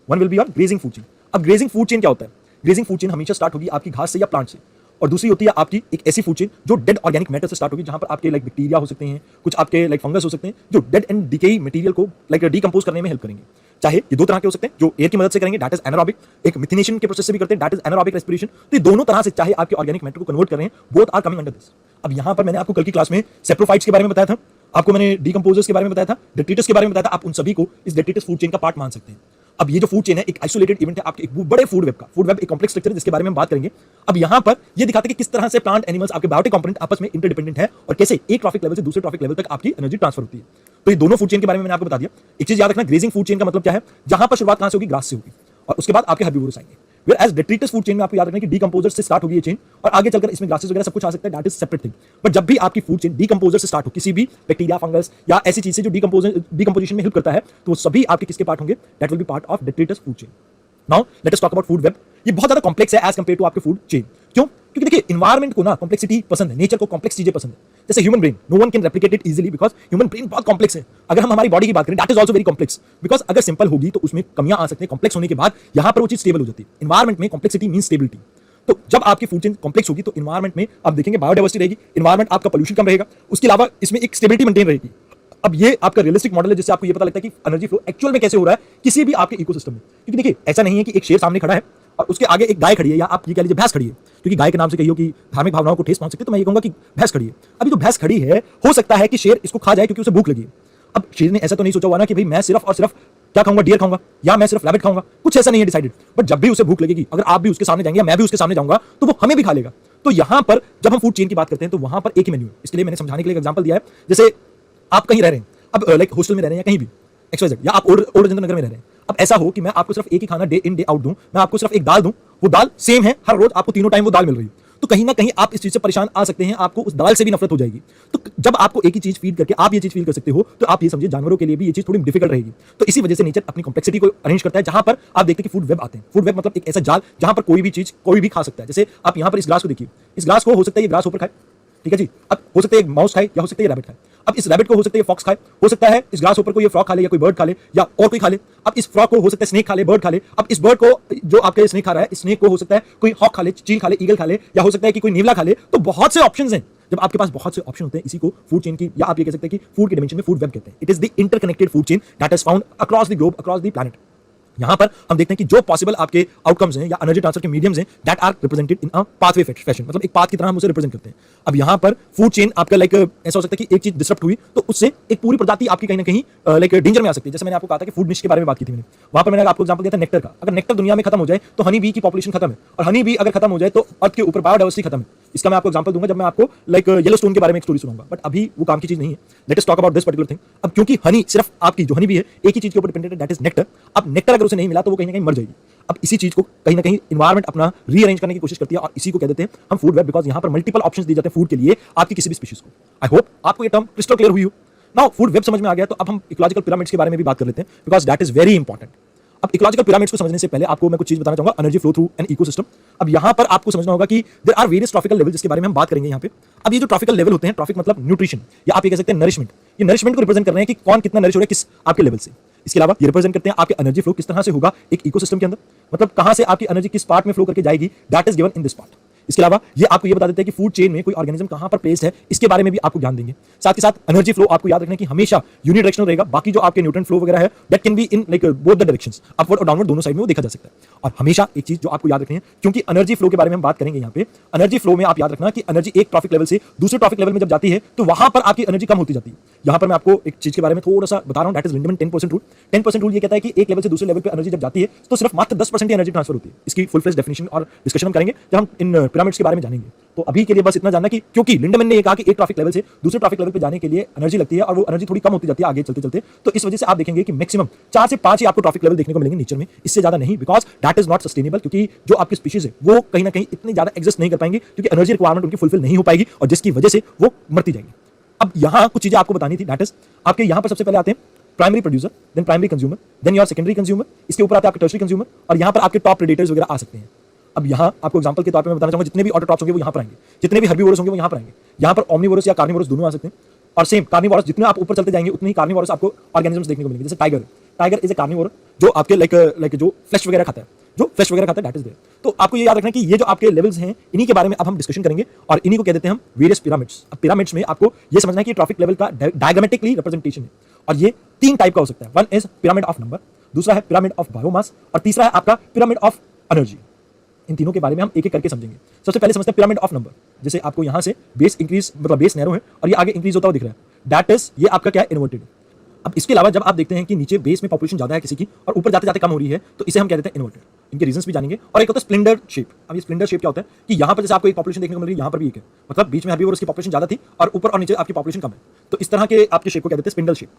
one will be your grazing food chain. अब ग्रेजिंग फूड चेन क्या होता है? ग्रेजिंग फूड चेन हमेशा स्टार्ट होगी आपकी घास से या प्लांट से। और दूसरी होती है आपकी एक ऐसी फूड चेन जो डेड ऑर्गेनिक मैटर से स्टार्ट होगी, जहां पर आपके लाइक बैक्टीरिया हो सकते हैं, कुछ आपके लाइक फंगस हो सकते हैं, जो डेड एंड डिकेई मटेरियल को लाइक डीकंपोज करने में हेल्प करेंगे। चाहे ये 2 तरह के हो सकते हैं, जो एयर की मदद से करेंगे, दैट इज एनारोबिक, एक मिथिनेशन के प्रोसेस से भी करते हैं, दैट इज एनारोबिक रेस्पिरेशन। तो ये दोनों तरह से चाहे आपके ऑर्गेनिक मैटर को कन्वर्ट कर रहे हैं, both are coming under this. अब यहाँ पर मैंने आपको कल की क्लास में सेप्रोफाइट्स के बारे में बताया था, आपको मैंने डीकंपोजर्स के बारे में बताया था, डेट्रिटस के बारे में बताया था। आप उन सभी को इस डेट्रिटस फूड चेन का पार्ट मान सकते हैं। अब ये जो फूड चेन है एक आइसोलेटेड इवेंट है आपके एक बड़े फूड वेब का। फूड वेब एक कॉम्प्लेक्स स्ट्रक्चर है जिसके बारे में हम बात करेंगे। अब यहाँ पर ये दिखाते हैं कि किस तरह से प्लांट एनिमल्स आपके बायोटिक कंपोनेंट आपस में इंटरडिपेंडेंट है, और कैसे एक ट्रॉफिक लेवल से दूसरे ट्रॉफिक लेवल तक आपकी एनर्जी ट्रांसफर होती है। तो ये दोनों फूड चेन के बारे में मैंने आपको बता दिया। एक चीज याद रखना, ग्रेजिंग फूड चेन का मतलब क्या है, जहां पर शुरुआत कहां से होगी, ग्रास से होगी, और उसके बाद आपके हर्बीवोरस आएंगे। Whereas detritus food chain में आपको याद रखना कि डीकंपोजर से स्टार्ट होगी ये चेन, और आगे चलकर इसमें ग्रासेस वगैरह सब कुछ आ सकता है, that is separate thing. But जब भी आपकी फूड चेन डीकंपोजर से स्टार्ट हो, किसी भी बैक्टीरिया, फंगस या ऐसी चीज से जो डीकंपोजिशन में हेल्प करता है, तो वो सभी आपके किसके पार्ट होंगे, that will B part of detritus food chain. Now let us talk about food web. ये बहुत ज्यादा कॉम्प्लेक्स है एज कंपेयर टू आपके फूड चेन। क्यों? क्योंकि देखिए, इन्वायरमेंट को ना कॉम्प्लेक्सिटी पसंद है, नेचर को कॉम्प्लेक्स चीजें पसंद है। जैसे human brain, no one can replicate it easily because human brain बहुत कॉम्प्लेक्स है। अगर हम हमारी बॉडी की बात करें, that is also very complex, because अगर सिंपल होगी तो उसमें कमियां आ सकती हैं, कॉम्प्लेक्स होने के बाद यहां पर वो चीज स्टेबल हो जाती है। इन्वायरमेंट में कॉम्प्लेक्सिटी मीन स्टेबिलिटी। तो जब आपकी फूड चेन कॉम्प्लेक्स होगी तो इन्वायरमेंट में आप देखेंगे बायोडाइवर्सिटी रहेगी, इन्वायरमेंट आपका पोल्यूशन कम रहेगा, उसके अलावा इसमें एक स्टेबिलिटी मेंटेन रहेगी। अब ये आपका रियलिस्टिक मॉडल है जिससे आपको ये पता लगता है कि एनर्जी फ्लो एक्चुअल में कैसे हो रहा है किसी भी आपके इकोसिस्टम में। क्योंकि देखिए, ऐसा नहीं है कि एक शेर सामने खड़ा है और उसके आगे एक गाय खड़ी है, या आप ये कह लीजिए भैंस खड़ी है, क्योंकि गाय के नाम से कहियो कि धार्मिक भावनाओं को ठेस पहुंच सकती है, तो मैं ये कहूंगा कि भैंस खड़ी है। अभी तो भैंस खड़ी है, हो सकता है कि शेर इसको खा जाए क्योंकि उसे भूख लगी है। अब शेर ने ऐसा तो नहीं सोचा हुआ ना कि भाई मैं सिर्फ और सिर्फ क्या खाऊंगा, डियर खाऊंगा, या मैं सिर्फ रैबिट खाऊंगा, कुछ ऐसा नहीं है डिसाइडेड। बट जब भी उसे भूख लगेगी, अगर आप भी उसके सामने जाएंगे या मैं भी उसके सामने जाऊंगा, तो वो हमें भी खा लेगा। तो यहां पर जब हम फूड चेन की बात करते हैं तो वहां पर एक ही मेन्यू है। इसके लिए मैंने समझाने के लिए एक एग्जांपल दिया है। जैसे आप कहीं रह रहे हैं, अब लाइक हॉस्टल में रह रहे हैं या कहीं भी XYZ, या आप ओल्ड राजेंद्र नगर में रह रहे हैं। अब ऐसा हो कि मैं आपको सिर्फ एक ही खाना डे इन डे आउट दूं, मैं आपको सिर्फ एक दाल दूं, वो दाल सेम है हर रोज, आपको तीनों टाइम वो दाल मिल रही है, तो कहीं ना कहीं आप इस चीज से परेशान आ सकते हैं, आपको उस दाल से भी नफरत हो जाएगी। तो जब आपको एक ही चीज फीड करके आप ये चीज फील कर सकते हो, तो आप ये समझिए जानवरों के लिए भी ये चीज थोड़ी डिफिकल्ट रहेगी। तो इसी वजह से नेचर अपनी कॉम्प्लेक्सिटी को अरेंज करता है, जहां पर आप देखते हैं कि फूड वेब आते हैं। फूड वेब मतलब एक ऐसा जाल जहां पर कोई भी चीज कोई भी खा सकता है। जैसे आप यहां पर इस ग्लास को देखिए, इस ग्लास को हो सकता है ये ग्लास ऊपर खाए, ठीक है जी, अब हो सकता है एक माउस खाए या हो सकता है ये रैबिट खाए। अब इस रैबिट को हो सकता है ये फॉक्स खाए, हो सकता है इस ग्लास ऊपर को ये फ्रॉग खा ले, या कोई बर्ड खा ले, या और कोई खा ले। अब इस फ्रॉग को हो सकता है स्नेक खा ले, बर्ड खा ले। अब इस बर्ड को जो आपके स्नेक खा रहा है, इस स्नेक को हो सकता है कोई हॉक खा ले, चील खा ले, ईगल खा ले, या हो सकता है कि कोई नीवला खा ले। तो बहुत से ऑप्शंस हैं। जब आपके पास बहुत से ऑप्शन होते हैं, इसी को फूड चेन की, या आप ये कह सकते हैं कि फूड की डायमेंशन में फूड वेब कहते हैं। It is the interconnected food chain that is found across the globe, across the planet. यहां पर हम देखते हैं कि जो पॉसिबल आपके आउटकम्स हैं या एनर्जी ट्रांसफर के मीडियम्स हैं, that are represented in a pathway fashion, मतलब एक पाथ की तरह हम उसे रिप्रेजेंट करते हैं। अब यहां पर फूड चेन आपका लाइक ऐसा हो सकता है कि एक चीज डिस्टर्ब हुई तो उससे एक पूरी प्रजाति आपकी कहीं ना कहीं लाइक डेंजर में आ सकती है। जैसे मैंने आपको कहा था कि फूड मिस्ट के बारे में बात की थी मैंने, वहां पर मैंने आपको एग्जांपल दिया था नेक्टर का। अगर नेक्टर दुनिया में खत्म हो जाए तो हनी बी की पॉपुलेशन खत्म है, और हनी बी अगर खत्म हो जाए तो अर्थ के ऊपर बायोडाइवर्सिटी खत्म है। इसका मैं आपको एग्जांपल दूंगा जब मैं आपको लाइक येलो स्टोन के बारे में एक स्टोरी सुनाऊंगा, बट अभी वो काम की चीज नहीं है। Late us talk about this particular thing. अब क्योंकि हनी सिर्फ आपकी जो हनी बी है एक ही चीज के ऊपर डिपेंडेंट है, दैट इज नेक्टर। अब नेक्टर अगर उसे नहीं मिला तो वो कहीं ना कहीं मर जाएगी। अब इसी चीज को कहीं ना कहीं इन्वायरमेंट अपना रीअरेंज करने की कोशिश करती है, और इसी को कह देते हैं हम फूड वेब, बिकॉज यहां पर मल्टीपल ऑप्शंस दिए जाते हैं फूड के लिए आपकी किसी भी स्पीशीज को। आई होप आपको ये टर्म क्रिस्टल क्लियर हुई हो। नाउ फूड वेब समझ में आ गया, तो अब हम इकोलॉजिकल पिरामिड्स के बारे में भी बात कर लेते हैं, because that is very important. अब इकोलॉजिकल पिरामिड्स को समझने से पहले आपको मैं कुछ चीज बताना चाहूंगा, energy flow through an ecosystem. अब यहां पर आपको समझना होगा कि there are various trophic level, जिसके बारे में हम बात करेंगे यहां पे। अब ये जो ट्रॉफिकल लेवल होते हैं, ट्रॉफिक मतलब न्यूट्रिशन, या आप ये कह सकते हैं नरिशमेंट, ये नरिशमेंट को रिप्रेजेंट कर रहे हैं कि कौन कितना नरिश हो रहा है किस आपके लेवल से। इसके अलावा ये रिप्रेजेंट करते हैं आपके एनर्जी फ्लो किस तरह से होगा एक इकोसिस्टम के अंदर, मतलब कहां से आपकी एनर्जी किस पार्ट में फ्लो करके जाएगी, that is given in this part. इसके अलावा ये आपको ये बता देते हैं कि फूड चेन में कोई ऑर्गेनिज्म कहां पर प्लेस्ड है, इसके बारे में भी आपको ज्ञान देंगे। साथ ही साथ एनर्जी फ्लो आपको याद रखना कि हमेशा यूनिडायरेक्शनल रहेगा। बाकी जो आपके न्यूट्रिएंट फ्लो वगैरह है that can be in like both the directions, upward और डाउनवर्ड दोनों साइड में वो देखा जा सकता है। और हमेशा एक चीज जो आपको याद रखनी है, क्योंकि एनर्जी फ्लो के बारे में हम बात करेंगे यहाँ पे, एनर्जी फ्लो में आप याद रखना कि एनर्जी एक ट्रॉफिक लेवल से दूसरे ट्रॉफिक लेवल में जब जाती है तो वहां पर आपकी एनर्जी कम होती जाती है। यहां पर मैं आपको एक चीज के बारे में थोड़ा सा बता रहा हूं, that is Lindeman 10% rule. 10% rule ये कहता है कि एक लेवल से दूसरे लेवल पे एनर्जी जब जाती है तो सिर्फ मात्र 10% ही एनर्जी ट्रांसफर होती है। इसकी फुल फ्लेज डेफिनेशन और डिस्कशन हम करेंगे जब हम इन पिरामिड्स के बारे में जानेंगे। तो अभी के लिए बस इतना जानना कि क्योंकि लिंडमैन ने ये कहा कि एक ट्रॉफिक लेवल से दूसरे ट्रॉफिक लेवल पे जाने के लिए एनर्जी लगती है और वो एनर्जी थोड़ी कम होती जाती है आगे चलते चलते, तो इस वजह से आप देखेंगे कि मैक्सिमम 4 से 5 ही आपको ट्रॉफिक लेवल देखने को मिलेंगे नेचर में, इससे ज्यादा नहीं, because that is not sustainable. क्योंकि जो आपकी स्पीशीज है वो कहीं ना कहीं इतनी ज्यादा एग्जिस्ट नहीं कर पाएंगी, क्योंकि एनर्जी रिक्वायरमेंट उनकी फुलफिल नहीं हो पाएगी, और जिसकी वजह से वो मरती जाएंगी। अब यहाँ कुछ चीजें आपको बतानी थी, दैट इज आपके यहाँ पर सबसे पहले आते हैं primary producer, then primary consumer, then your secondary consumer, इसके ऊपर आते हैं आपके टर्शरी कंज्यूमर, और यहाँ पर आपके टॉप प्रेडेटर्स वगैरह आ सकते हैं। अब यहाँ आपको एग्जांपल के तौर पे मैं बताना चाहूंगा, जितने भी ऑटोट्रॉप्स होंगे वो यहाँ पर आएंगे, जितने भी हर्बीवोरस होंगे वो यहाँ पर आएंगे। यहाँ पर ओमनीवोरस या कार्निवोरस दोनों आ सकते हैं, और सेम कार्निवोरस जितने आप ऊपर चलते जाएंगे उतने ही कार्निवोरस आपको ऑर्गेनिजम्स देखने को मिलेंगे। जैसे टाइगर इज ए कार्निवोर, जो आपके लाइक जो फ्लैश वगैरह खाता है, दैट इज देयर। तो आपको ये याद रखना कि ये जो आपके लेवल्स हैं इन्हीं के बारे में अब हम डिस्कशन करेंगे, और इन्हीं को कह देते हैं हम वेरियस पिरामिड्स। अब पिरामिड्स में आपको ये समझना है कि ट्रॉफिक लेवल का डायग्रामेटिकली रिप्रेजेंटेशन है, और ये 3 टाइप का हो सकता है। One is pyramid of number, दूसरा है पिरामिड ऑफ बायोमास, और तीसरा है आपका पिरामिड ऑफ एनर्जी। इन तीनों के बारे में हम एक एक करके समझेंगे। सबसे पहले समझते हैं पिरामिड ऑफ नंबर। जैसे आपको यहाँ से बेस इंक्रीज, मतलब बेस नैरो है और ये आगे इंक्रीज होता हुआ दिख रहा है, दैट इज ये आपका क्या है, इन्वर्टेड। अब इसके अलावा जब आप देखते हैं कि नीचे बेस में पॉपुलेशन ज्यादा है किसी की और ऊपर जाते जाते कम हो रही है, तो इसे हम कह देते हैं इन्वर्टेड। इनके रीजंस भी जानेंगे। और एक होता है स्प्लेंडर शेप। अब ये स्प्लेंडर शेप क्या होता है कि यहाँ पर जैसे आपको एक पॉपुलेशन देखने को मिल रही है, यहाँ पर भी एक है, मतलब बीच में हर्बीवोरस की पॉपुलेशन ज्यादा थी और ऊपर और नीचे आपकी पॉपुलेशन कम है, तो इस तरह के आपके शेप को कह देते हैं स्पिंडल शेप।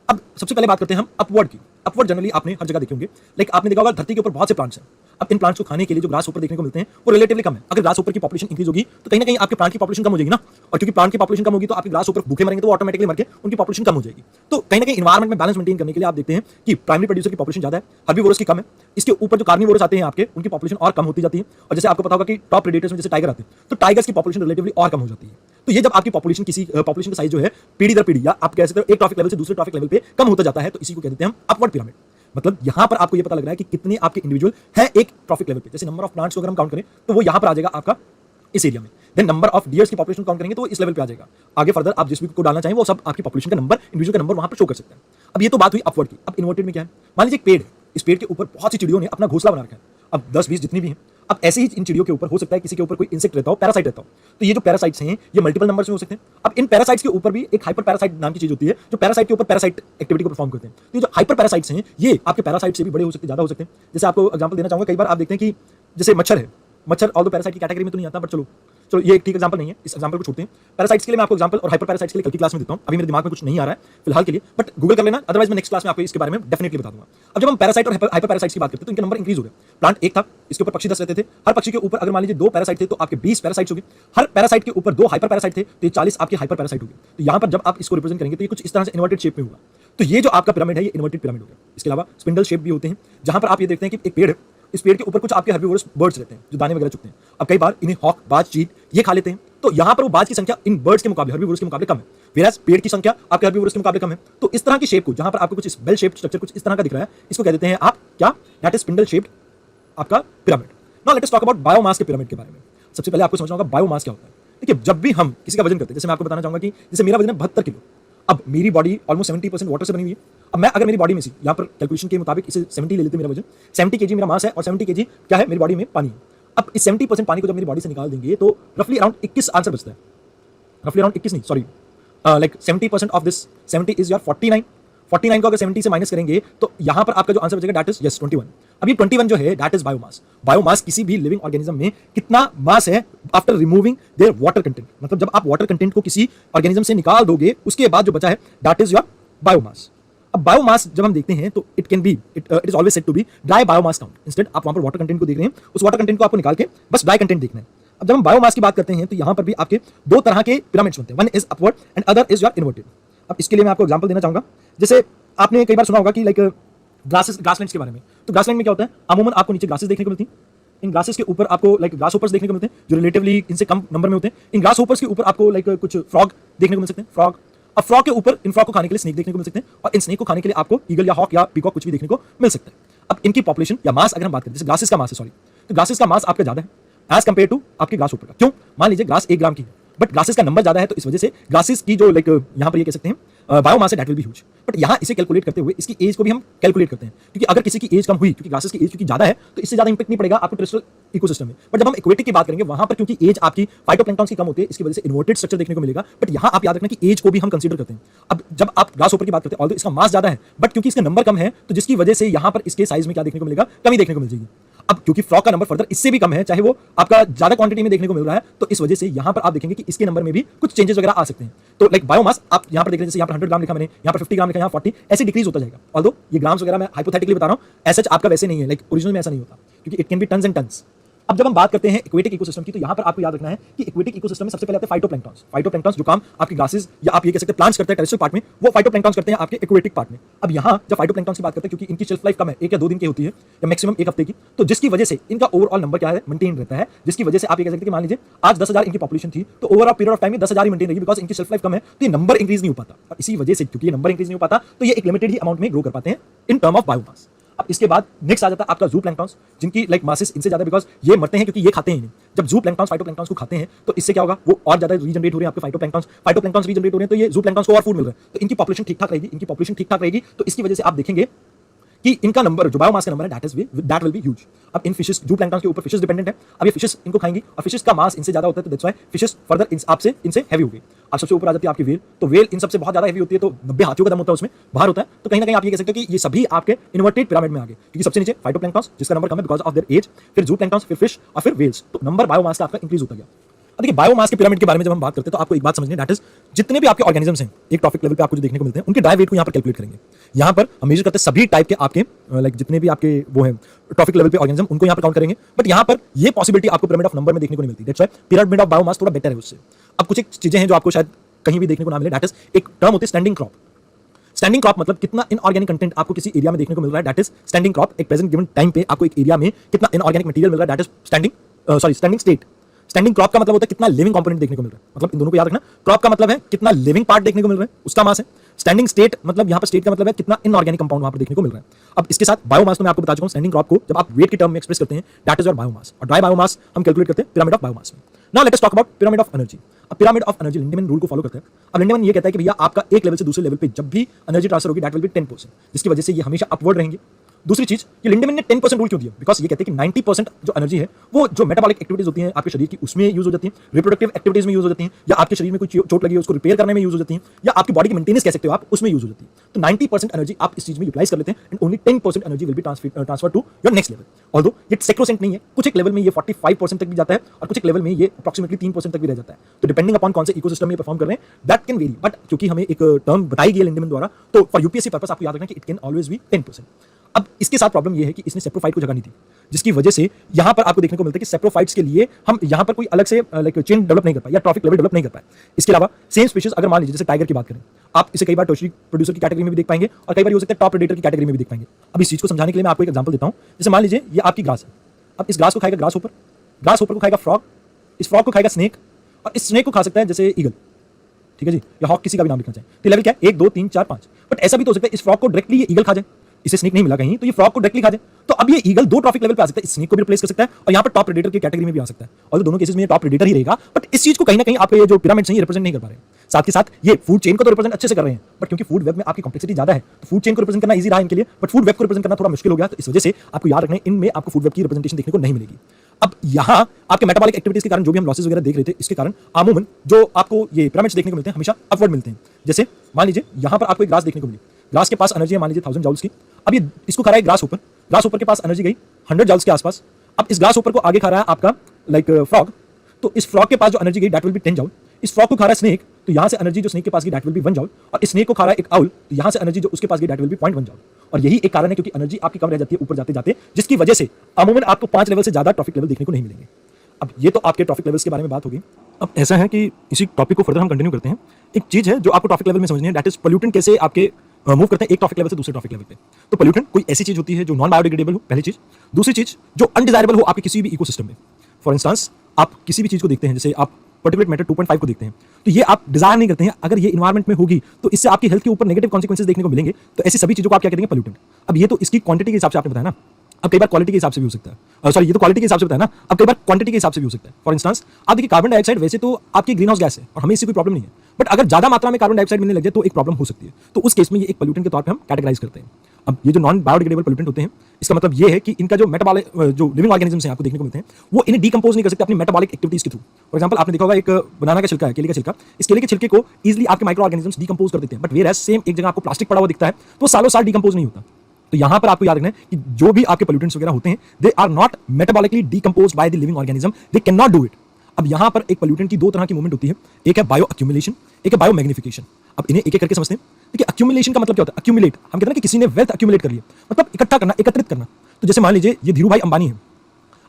अब सबसे पहले बात करते हैं हम अपवर्ड की। अपवर्ड जनरली आपने हर जगह देखे होंगे, लाइक आपने देखा होगा धरती के ऊपर बहुत से प्लांट्स हैं। अब इन प्लांट्स को खाने के लिए जो ग्रास ऊपर देखने को मिलते हैं वो रिलेटिवली कम है। अगर ग्रास ऊपर की पॉपुलेशन इंक्रीज होगी तो कहीं ना कहीं आपके प्लांट की पॉपुलेशन कम हो जाएगी ना, और क्योंकि प्लांट की पॉपुलेशन कम होगी तो आपके ग्रास ऊपर भूखे मरेंगे तो वो ऑटोमेटिकली मर के उनकी पॉपुलेशन कम हो जाएगी। तो कहीं ना कहीं इन्वायरमेंट में बैलेंस मेंटेन करने के लिए आप देखते हैं कि प्राइमरी प्रोड्यूसर की पॉपुलेशन ज्यादा है, हर्बीवोरस की कम है। इसके ऊपर जो कार्निवोरस आते हैं आपके, उनकी पॉपुलेशन और कम होती जाती है। और जैसे आपको पता होगा कि टॉप प्रेडेटर्स में जैसे टाइगर आते हैं तो टाइगर्स की पॉपुलेशन रिलेटिवली और कम हो जाती है। तो ये जब आपकी पॉपुलेशन किसी पॉपुलेशन का साइज जो है पीढ़ी दर पीढ़ी या आप कह सकते हो एक ट्रॉफिक लेवल से दूसरे ट्रॉफिक लेवल पे कम होता जाता है, तो इसी को कहते हैं हम अपवर्ड पिरामिड। मतलब यहां पर आपको ये पता लग रहा है कि कितने आपके इंडिविजुअल है एक ट्रॉफिक लेवल पे। जैसे नंबर ऑफ प्लांट्स को अगर हम काउंट करें तो वो यहां पर आ जाएगा आपका इस एरिया में। देन नंबर ऑफ डियर्स की पॉपुलेशन काउंट करेंगे तो इस लेवल पे आ जाएगा। आगे फर्दर आप जिस भी को डालना चाहें वो सब आपकी पॉपुलेशन का नंबर, इंडिविजुअल का नंबर वहां पर शो कर सकते हैं। अब ये तो बात हुई अपवर्ड की। अब इन्वर्टेड में क्या है, मान लीजिए एक पेड़ है, इस पेड़ के ऊपर बहुत सी चिड़ियों ने अपना घोंसला बना रखा है। अब 10-20 जितनी भी हैं, अब ऐसे ही इन चिड़ियों के ऊपर हो सकता है किसी के ऊपर कोई इंसेक्ट रहता हो, पैरासाइट रहता हो। तो ये जो पैरासाइट्स हैं ये मल्टीपल नंबर्स में हो सकते हैं। अब इन पैरासाइट्स के ऊपर भी एक हाइपर पैरासाइट नाम की चीज होती है जो पैरासाइट के ऊपर पैरासाइट एक्टिविटी को परफॉर्म करते हैं। तो ये जो हाइपर पैरासाइट्स हैं ये आपके पैरासाइट से भी बड़े हो सकते हैं, ज्यादा हो सकते हैं। जैसे आपको एग्जांपल देना चाहूंगा, कई बार आप देखते हैं कि जैसे मच्छर है, मच्छर ऑल दो पैरासाइट की कैटेगरी में तो नहीं आता, बट चलो ये एक ठीक एग्जांपल नहीं है, इस एग्जांपल को छोड़ते हैं। पैरासाइट्स के लिए मैं आपको एग्जांपल और हाइपर पैरासाइट्स के लिए कल की क्लास में देता हूं। अभी मेरे दिमाग में कुछ नहीं आ रहा है फिलहाल के लिए, बट गूगल कर लेना, अदरवाइज मैं नेक्स्ट क्लास में आपको इसके बारे में डेफिनेटली बता दूंगा। अब जब हम पैरासाइट और हाइपर पैरासाइट्स की बात करते हैं तो इनका नंबर इंक्रीज हो गया। प्लांट एक था, इसके ऊपर पक्षी 10 रहते थे। हर पक्षी के ऊपर अगर मान लीजिए 2 पैरासाइट थे तो आपके 20 पैरासाइट्स हो गए। हर पैरासाइट के ऊपर 2 हाइपर पैरासाइट थे तो ये 40 आपके हाइपर पैरासाइट हो गए। तो यहाँ पर जब आप इसको रिप्रेजेंट करेंगे तो ये कुछ इस तरह से इन्वर्टेड शेप में होगा। तो ये जो आपका पिरामिड है ये इन्वर्टेड पिरामिड हो गया। इसके अलावा स्पिंडल शेप भी होते हैं, जहां पर आप ये देखते हैं कि एक पेड़ है, इस पेड़ के ऊपर कुछ आपके हर्बीवोरस बर्ड्स रहते हैं जो दाने वगैरह चुगते हैं। अब कई बार इन्हें हॉक, बाज, चील ये खा लेते हैं, तो यहाँ पर वो बाज की संख्या इन बर्ड्स के मुकाबले, हर्बीवोरस के मुकाबले कम है, वेराज पेड़ की संख्या आपके हर्बीवोरस के मुकाबले कम है। तो इस तरह की शेप को, जहां पर आपको कुछ बेल शेप्ड स्ट्रक्चर कुछ इस तरह का दिख रहा है, इसको कह देते हैं आप क्या, दैट इज स्पिंडल शेप्ड आपका pyramid. Now let us talk about biomass के पिरामिड के बारे में। सबसे पहले आपको समझना होगा बायोमास क्या होता है। देखिए, जब भी हम किसी का वजन करते हैं, जैसे मैं आपको बताना चाहूंगा कि जैसे मेरा वजन है 72 किलो। अब मेरी बॉडी ऑलमोस्ट 70% वाटर से बनी हुई है। अब मैं अगर मेरी बॉडी में से यहाँ पर कैलकुलेशन के मुताबिक इसे 70 ले लेते हैं, मेरा वजन 70 केजी मेरा मास है और 70 केजी क्या है, मेरी बॉडी में पानी है। अब इस 70% पानी को जब मेरी बॉडी से निकाल देंगे तो रफली अराउंड 21 आंसर बचता है। रफली अराउंड 21 नहीं, sorry, like 70% of this 70 is your 49। 49 को अगर 70 से माइनस करेंगे तो यहाँ पर आपका जो आंसर बचेगा दैट इज यस 21। अब ये 21 जो है दैट इज बायोमास। बायोमास किसी भी लिविंग ऑर्गेनिज्म में कितना मास है after removing their water content. मतलब जब आप वाटर कंटेंट को किसी ऑर्गेनिज्म से निकाल दोगे उसके बाद जो बचा है दैट इज योर बायोमास। अब बायोमास जब हम देखते हैं तो it can be, it is always said to be dry biomass count. Instead आप वहां पर वाटर कंटेंट को देख रहे हैं, उस वाटर कंटेंट को आपको निकाल के बस ड्राई कंटेंट देखना है। अब जब हम बायोमास की बात करते हैं तो यहाँ पर भी आपके 2 तरह के पिरामिड्स बनते हैं, one is upward and other is your inverted. अब इसके लिए मैं आपको एग्जांपल देना चाहूंगा। जैसे आपने कई बार सुना होगा कि लाइक ग्रासलैंड्स के बारे में। तो ग्रासलैंड में क्या होता है, अमूमन आपको नीचे ग्रासेस देखने को मिलती हैं। इन ग्रासेस के ऊपर आपको लाइक ग्रास होपर्स देखने को मिलते हैं जो रिलेटिवली इनसे कम नंबर में होते हैं। इन ग्रास होपर्स के ऊपर आपको लाइक कुछ फ्रॉग देखने को मिल सकते हैं, फ्रॉग। अब फ्रॉग के ऊपर इन फ्रॉग को खाने के लिए स्नेक देखने को मिल सकते हैं, और इन स्नेक को खाने के लिए आपको ईगल या हॉक या पीकॉक कुछ भी देखने को मिल सकता है। अब इनकी पॉपुलेशन या मास अगर हम बात करें, जैसे ग्रासेस का मास है, सॉरी, तो ग्रासेस का मास आपका ज्यादा है एज कंपेयर टू आपके ग्रास होपर का। क्यों? मान लीजिए ग्रास 1 ग्राम की है बट ग्रासेस का नंबर ज्यादा है, तो इस वजह से ग्रासेस की जो लाइक यहाँ पर ये कह सकते हैं बायोमास है that will be huge. But यहाँ इसे कैलकुलेट करते हुए इसकी एज को भी हम कैलकुलेट करते हैं, क्योंकि अगर किसी की एज कम हुई, क्योंकि ग्रासेस की एज क्योंकि ज्यादा है तो इससे ज्यादा इंपैक्ट नहीं पड़ेगा आपको टेरेस्ट्रियल इकोसिस्टम में। बट जब हम एक्वेटिक की बात करेंगे वहां पर क्योंकि एज आपकी फाइटोप्लैंक्टन्स की कम होती है, इसकी वजह से इन्वर्टेड स्ट्रक्चर देखने को मिलेगा। बट यहाँ आप याद रखना कि एज को भी हम कंसीडर करते हैं। अब जब आप ग्रास होपर की बात करते हैं, ऑल्दो इसका मास ज्यादा है बट क्योंकि इसका नंबर कम है तो जिसकी वजह से यहाँ पर इसके साइज में क्या देखने को मिलेगा, कमी देखने को मिल जाएगी। अब क्योंकि फ्रॉग का नंबर फर्दर इससे भी कम है, चाहे वो आपका ज्यादा क्वांटिटी में देखने को मिल रहा है, तो इस वजह से यहाँ पर आप देखेंगे कि इसके नंबर में भी कुछ चेंजेस वगैरह आ सकते हैं। तो लाइक बायोमास आप यहाँ पर देख रहे हैं, जैसे यहाँ पर 100 ग्राम लिखा मैंने, यहाँ पर 50 ग्राम लिखा, यहाँ 40, ऐसे डिक्रीज होता जाएगा। ऑल्दो ये ग्राम्स वगैरह मैं हाइपोथेटिकली बता रहा हूँ, ऐसा आपका वैसे नहीं है, लाइक ओरिजिनल में ऐसा नहीं होता, क्योंकि it can B tons and tons. अब जब हम बात करते हैं एक्वेटिक इकोसिस्टम की, तो यहाँ पर आपको याद रखना है कि एक्वेटिक इकोसिस्टम में सबसे पहले आते हैं फाइटोप्लैंक्टन्स। फाइटोप्लैंक्टन्स जो काम आपकी ग्रासेस या आप ये कह सकते हैं प्लांट्स करते हैं टेरेस्ट्रियल पार्ट में, वो फाइटोप्लैंक्टन्स करते हैं आपके एक्वेटिक पार्ट में। अब यहाँ जब फाइटोप्लैंक्टन्स की बात करते हैं, क्योंकि इनकी शेल्फ लाइफ कम है, 1 या 2 दिन की होती है या मैक्सिमम 1 हफ्ते की, तो जिसकी वजह से इनका ओवरऑल नंबर क्या है, मेंटेन रहता है। जिसकी वजह से आप ये कह सकते हैं कि मान लीजिए आज 10,000 इनकी पॉपुलेशन थी, तो ओवरऑल पीरियड ऑफ टाइम में 10,000 ही मेंटेन रहेगी, बिकॉज इनकी शेल्फ लाइफ कम है, तो ये नंबर इंक्रीज नहीं हो पाता। और इसी वजह से क्योंकि ये नंबर इंक्रीज नहीं हो पाता तो ये एक लिमिटेड ही अमाउंट में ग्रो कर पाते हैं इन टर्म ऑफ बायोमास। अब इसके बाद नेक्स्ट आ जाता है आपका जू प्लैंक्टन्स, जिनकी लाइक मासेस इनसे ज्यादा, बिकॉज ये मरते हैं क्योंकि ये खाते हैं इन्हें। जब जू प्लैंक्टन्स फाइटोप्लैंक्टन्स को खाते हैं तो इससे क्या होगा, वो और ज्यादा रीजनरेट हो रहे हैं आपके फाइटोप्लैंक्टन्स रीजनरेट हो रहे हैं, तो ये जू प्लैंक्टन्स को और फूड मिल रहा है, तो इनकी पॉपुलेशन ठीक ठाक रहेगी, इनकी पॉपुलेशन ठीक ठाक रहेगी। तो इसकी वजह से आप देखेंगे कि इनका नंबर जो बायोमास का नंबर है दैट विल बी ह्यूज। अब इन फिशेस, जू प्लैंक्टन्स के ऊपर फिशेस डिपेंडेंट है। अब ये फिशेस इनको खाएंगी और फिशेस का मास इनसे ज्यादा होता है, तो दैट्स व्हाई फिशेस फर्दर आपसे इनसे हैवी होगी। अब सबसे ऊपर आ जाती है आपकी वेल, तो वेल इन सबसे बहुत ज्यादा हैवी होती है, तो 90 हाथियों का दम होता है उसमें, बाहर होता है। तो कहीं ना कहीं आप ये कह सकते हो कि ये सभी आपके इन्वर्टेड पिरामिड में आ गए, क्योंकि सबसे नीचे फाइटोप्लैंक्टन्स जिसका नंबर कम है बिकॉज ऑफ देयर एज, फिर जू प्लैंक्टन्स, फिर फिश और फिर वेल्स। तो नंबर बायोमास का आपका इंक्रीज होता गया। अब देखिए बायोमास के पिरामिड के बारे में जब हम बात करते हैं तो आपको एक बात समझनी है, दैट इज जितने भी आपके ऑर्गेनिजम्स हैं एक ट्रॉफिक लेवल पे आपको जो देखने को मिलते हैं उनके ड्राई वेट को यहाँ पर कैलकुलेट करेंगे। यहाँ पर हम मेजर करते हैं सभी टाइप के आपके लाइक जितने भी आपके वो हैं ट्रॉफिक लेवल पे ऑर्गेनिज्म उनको यहाँ पर काउंट करेंगे। बट यहाँ पर ये पॉसिबिलिटी आपको पिरामिड ऑफ नंबर में देखने को नहीं मिलती। That's why pyramid of biomass थोड़ा बेटर है उससे। अब कुछ एक चीजें हैं जो आपको शायद कहीं भी देखने को ना मिले, दैट इज एक टर्म होती है स्टैंडिंग क्रॉप। स्टैंडिंग क्रॉप मतलब कितना इनऑर्गेनिक कंटेंट आपको किसी एरिया में देखने को मिल रहा है, दैट इज स्टैंडिंग क्रॉप। एक प्रेजेंट गिवन टाइम पे आपको एक एरिया में कितना इनऑर्गेनिक मटेरियल मिल रहा है, that is standing state. Standing crop का मतलब होता है कितना लिविंग कंपोनेंट देखने को मिल रहा है, मतलब इन दोनों को याद रखना। क्रॉप का मतलब है कितना लिविंग पार्ट देखने को मिल रहा है, उसका मास है। स्टैंडिंग स्टेट मतलब यहाँ पर स्टेट का मतलब है कितना इनऑर्गेनिक कंपाउंड वहां पर देखने को मिल रहा है। अब इसके साथ बायोमास तो मैं आपको बता चुका हूं, स्टैंडिंग क्रॉप को जब आप वेट के टर्म में एक्सप्रेस करते हैं दैट इज योर बायोमास, और ड्राई बायोमास हम कैलकुलेट करते हैं पिरामिड ऑफ बायोमास में। Now let us talk about pyramid of energy. अब पिरामिड ऑफ एनर्जी लिंडेमैन रूल को फॉलो करते हैं। अब लिंडेमैन ये कहता है कि भैया आपका एक लेवल से दूसरे लेवल पे जब भी एनर्जी ट्रांसफर होगी दैट विल बी 10%, जिसकी वजह से ये हमेशा अपवर्ड रहेंगे। दूसरी चीज ये लिंडेमैन ने 10% रूल क्यों दिया, बिकॉज ये कहते हैं कि 90% जो एनर्जी है वो जो मेटाबॉलिक एक्टिविटीज होती हैं आपके शरीर की उसमें यूज हो जाती हैं, रिप्रोडक्टिव एक्टिविटीज में यूज हो जाती हैं, या आपके शरीर में कोई चोट लगी है उसको रिपेयर करने में यूज हो जाती हैं, या आपकी बॉडी की मेंटेनेंस कह सकते हो आप उसमें यूज हो जाती है। तो 90% एनर्जी आप इस चीज में यूटिलाइज कर लेते हैं and only 10% energy will be transfer to your next level. Although ये सेक्रोसेंट नहीं है, कुछ एक लेवल में ये 45% तक भी जाता है और कुछ एक लेवल में ये अप्रॉक्सिमेटली 3% तक भी रह जाता है। तो डिपेंडिंग अपॉन कौन से इकोसिस्टम में परफॉर्म कर रहे हैं दैट कैन वेरी, बट क्योंकि हमें एक टर्म बताई गई है लिंडेमैन द्वारा तो फॉर यूपीएससी पर्पस आपको याद रखना कि इट कैन ऑलवेज बी 10%। अब इसके साथ प्रॉब्लम ये है कि इसने सेप्रोफाइट को जगह नहीं दी, जिसकी वजह से यहां पर आपको देखने को मिलता है कि सेप्रोफाइट्स के लिए हम यहां पर कोई अलग से लाइक चेन डेवलप नहीं कर पाए या ट्रॉफिक लेवल डेवलप नहीं कर पाए। इसके अलावा सेम स्पीशीज अगर मान लीजिए जैसे टाइगर की बात करें, आप इसे कई बार टर्शियरी प्रोड्यूसर की कैटेगरी में भी देख पाएंगे और कई बार हो सकता है टॉप प्रेडेटर की कैटेगरी में भी देख पाएंगे। अब इस चीज को समझाने के लिए मैं आपको एक एग्जांपल देता हूं। जैसे मान लीजिए ये आपकी ग्रास है, अब इस ग्रास को खाएगा ग्रास होपर को खाएगा फ्रॉग, इस फ्रॉग को खाएगा स्नेक, और इस स्नेक को खा सकता है जैसे ईगल, ठीक है जी, या हॉक, किसी का भी नाम लिखना चाहे। तो लेवल क्या है 1 2 3 4 5। बट ऐसा भी तो हो सकता है इस फ्रॉग को डायरेक्टली ये ईगल खा जाए, इसे स्नेक नहीं मिला कहीं तो ये फ्रॉग को डायरेक्टली खा जाए। तो अब ये ईगल 2 ट्रॉफिक लेवल पे आ सकता है, स्नेक को भी रिप्लेस कर सकता है और यहाँ पर टॉप प्रेडेटर की कैटेगरी में भी आ सकता है। और दोनों केसेस में टॉप प्रेडेटर ही रहेगा, बट इस चीज को कहीं ना कहीं आपके ये जो पिरामिड्स हैं ये रिप्रेजेंट नहीं कर पा रहे हैं। साथ के साथ ये फूड चेन को तो रिप्रेजेंट अच्छे से कर रहे हैं, बट क्योंकि फूड वेब में आपकी कॉम्प्लेक्सिटी ज्यादा है तो फूड चेन को रिप्रेजेंट करना इजी रहा इनके लिए, बट फूड वेब को रिप्रेजेंट करना थोड़ा मुश्किल हो गया। तो इस वजह से आपको याद रखना है इनमें आपको फूड वेब की रिप्रेजेंटेशन देखने को नहीं मिलेगी। अब यहाँ आपके मेटाबॉलिक एक्टिविटीज के कारण जो भी हम लॉसेस वगैरह देख रहे थे इसके कारण अमूमन जो आपको ये पिरामिड्स देखने को मिलते हैं हमेशा अपवर्ड मिलते हैं। जैसे मान लीजिए यहाँ पर आपको एक ग्रास देखने को मिली, ग्रास के पास एनर्जी है मान लीजिए 1000 जॉल्स की। अब ये इसको खा रहा है ग्रास ऊपर के पास एनर्जी गई 100 जॉल्स के आसपास। अब इस ग्रास ऊपर को आगे खा रहा है आपका लाइक फ्रॉग, तो इस फ्रॉग के पास जो एनर्जी गई दैट विल बी 10 जॉल। इस फ्रॉग को खा रहा है स्नेक, तो यहाँ से एनर्जी जो स्नेक के पास गई दैट विल बी 1 जॉल, और इस स्नेक को खा रहा है एक आउल, तो यहाँ से एनर्जी जो उसके पास गई दैट विल बी 0.1 जॉल। और यही एक कारण है क्योंकि एनर्जी आपकी कम रह जाती है ऊपर जाते जाते, जिसकी वजह से अमूमन आपको 5 लेवल से ज्यादा ट्रॉफिक लेवल देखने को नहीं मिलेंगे। अब ये तो आपके ट्रॉफिक लेवल्स के बारे में बात होगी। अब ऐसा है कि इसी टॉपिक को फर्दर हम कंटिन्यू करते हैं। एक चीज है जो आपको ट्रॉफिक लेवल में समझनी है, दैट इज पोल्यूटेंट कैसे आपके मूव करते हैं एक ट्रॉफिक लेवल से दूसरे ट्रॉफिक लेवल पे। तो पोल्यूटेंट कोई ऐसी चीज होती है जो नॉन बायोडिग्रेडेबल हो, पहली चीज। दूसरी चीज जो अनडिजायरेबल हो आपके किसी भी इकोसिस्टम में। फॉर इंस्टांस आप किसी भी चीज को देखते हैं, जैसे आप पार्टिकुलेट मैटर 2.5 को देखते हैं, तो ये आप डिजायर नहीं करते हैं, अगर ये इन्वायरमेंट में होगी तो इससे आपकी हेल्थ के ऊपर नेगेटिव कॉन्सिक्वेंसेस देखने को मिलेंगे। तो ऐसी सभी चीजों को आप क्या करेंगे पोल्यूटेंट। अब ये तो इसकी क्वांटिटी के हिसाब से आपने बताया ना, अब कई बार क्वालिटी के हिसाब से भी हो सकता है, सॉरी ये तो क्वालिटी के हिसाब से बताया ना, अब कई बार क्वांटिटी के हिसाब से भी हो सकता है। फॉर इंस्टांस आप देखिए कार्बन डाइऑक्साइड वैसे तो आपकी ग्रीन हाउस गैस है और हमें इससे कोई प्रॉब्लम नहीं है, बट अगर ज्यादा मात्रा में कार्बन डाइऑक्साइड मिलने लग जाए तो एक प्रॉब्लम हो सकती है। तो उस केस में ये एक पोल्यूटेंट के तौर पर हम कैटेगराइज करते हैं। अब ये जो नॉन बायोडिग्रेडेबल पोल्यूटेंट होते हैं इसका मतलब ये है कि इनका जो मेटाबॉलिक जो लिविंग ऑर्गेनिजम्स हैं आपको देखने को मिलते हैं वो इन्हें डिकम्पोज नहीं कर सकते अपनी मेटाबॉलिक एक्टिविटीज के थ्रू। फॉर एग्जांपल आपने देखा होगा एक बनाना का छिलका है, केले का छिलका, इस केले के छिलके को इजीली आपके माइक्रो ऑर्गेनिजम्स डिकम्पोज कर देते हैं, बट वेयर सेम एक जगह आपको प्लास्टिक पड़ा हुआ दिखता है तो सालों साल डिकम्पोज नहीं होता। तो यहां पर आपको याद रखना है कि जो भी आपके पोल्यूटेंट्स वगैरह होते हैं they are not metabolically decomposed by the living organism, they can not do it. अब यहां पर एक पोल्यूटेंट की 2 तरह की मूवमेंट होती है, एक है बायो अक्यूमुलेशन, एक है बायो मैग्निफिकेशन। अब इन्हें एक एक करके समझते हैं। देखिए अक्यूमुलेशन का मतलब क्या होता है, अक्यूमुलेट हम कहते हैं ना कि किसी ने वेल्थ अक्यूमुलेट कर लिया, मतलब इकट्ठा करना, एकत्रित करना। तो जैसे मान लीजिए ये धीरू भाई अंबानी है,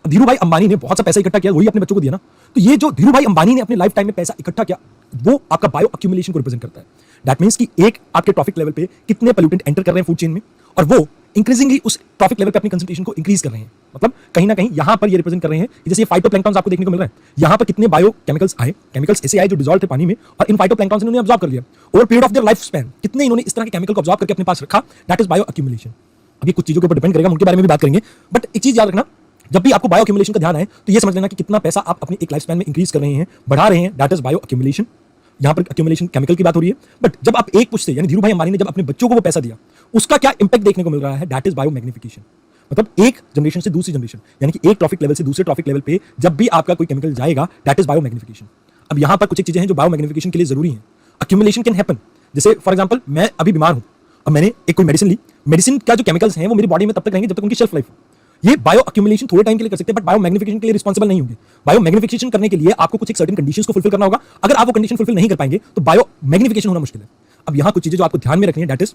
धीरू भाई अंबानी ने बहुत सा पैसा इकट्ठा किया, वही अपने बच्चों को दिया ना, तो ये जो धीरू भाई अंबानी ने अपने लाइफ टाइम में पैसा इकट्ठा किया वो आपका बायो अक्यूमुलेशन को रिप्रेजेंट करता है। दैट मींस कि एक आपके ट्रॉफिक लेवल पे कितने पोल्यूटेंट एंटर कर रहे हैं फूड चेन में और वो इंक्रीजिंगली उस ट्रॉफिक लेवल पे अपनी कंसंट्रेशन को इंक्रीज कर रहे हैं। मतलब कहीं ना कहीं यहां पर ये रिप्रेजेंट कर रहे हैं कि जैसे ये फाइटोप्लैंक्टन्स आपको देखने को मिल रहा है, यहां पर कितने बायो केमिकल्स आए, केमिकल्स ऐसे आए जो डिसॉल्व थे पानी में और इन फाइटोप्लैंक्टन्स ने उन्हें अब्सॉर्ब कर लिया over period of their life span. कितने इन्होंने इस तरह के केमिकल को अब्सॉर्ब करके अपने पास रखा, दैट इज बायो अक्यूमुलेशन। अभी कुछ चीजों के ऊपर डिपेंड करेगा, उनके बारे में भी बात करेंगे, बट एक चीज याद रखना, जब भी आपको बायो अक्यूमुलेशन का ध्यान आए तो ये समझ लेना कि कितना पैसा आप अपनी एक लाइफ स्पैन में इंक्रीज कर रहे हैं, बढ़ा रहे हैं, दैट इज बायो अक्यूमुलेशन। यहां पर अक्यूमुलेशन केमिकल की बात हो रही है, बट जब आप एक पुश से यानी धीरू भाई अंबानी ने जब अपने बच्चों को वो पैसा दिया उसका क्या इंपैक्ट देखने को मिल रहा है, दैट इज बायो मैग्निफिकेशन। मतलब एक जनरेशन से दूसरी जनरेशन यानी कि एक ट्रॉफिक लेवल से दूसरे ट्रॉफिक लेवल पे जब भी आपका कोई केमिकल जाएगा दैट इज बायो मैग्निफिकेशन। अब यहां पर कुछ एक चीजें हैं जो बायो मैग्निफिकेशन के लिए जरूरी है। अक्यूमुलेशन कैन हैपन, जैसे फॉर एग्जांपल मैं अभी बीमार हूं, अब मैंने एक कोई मेडिसिन ली, मेडिसिन का जो केमिकल्स हैं वो मेरी बॉडी में तब तक रहेंगे जब तक उनकी शेल्फ लाइफ हो। ये बायो अक्यूमुलेशन थोड़े टाइम के लिए कर सकते हैं, बट बायो मैग्निफिकेशन के लिए रिस्पॉन्सिबल नहीं होंगे। बायो मैग्निफिकेशन करने के लिए आपको कुछ एक सर्टेन कंडीशंस को फुलफिल करना होगा। अगर आप वो कंडीशन फुलफिल नहीं कर पाएंगे तो बायो मैग्निफिकेशन होना मुश्किल है। अब यहाँ कुछ चीजें जो आपको ध्यान में रखनी है, दैट इज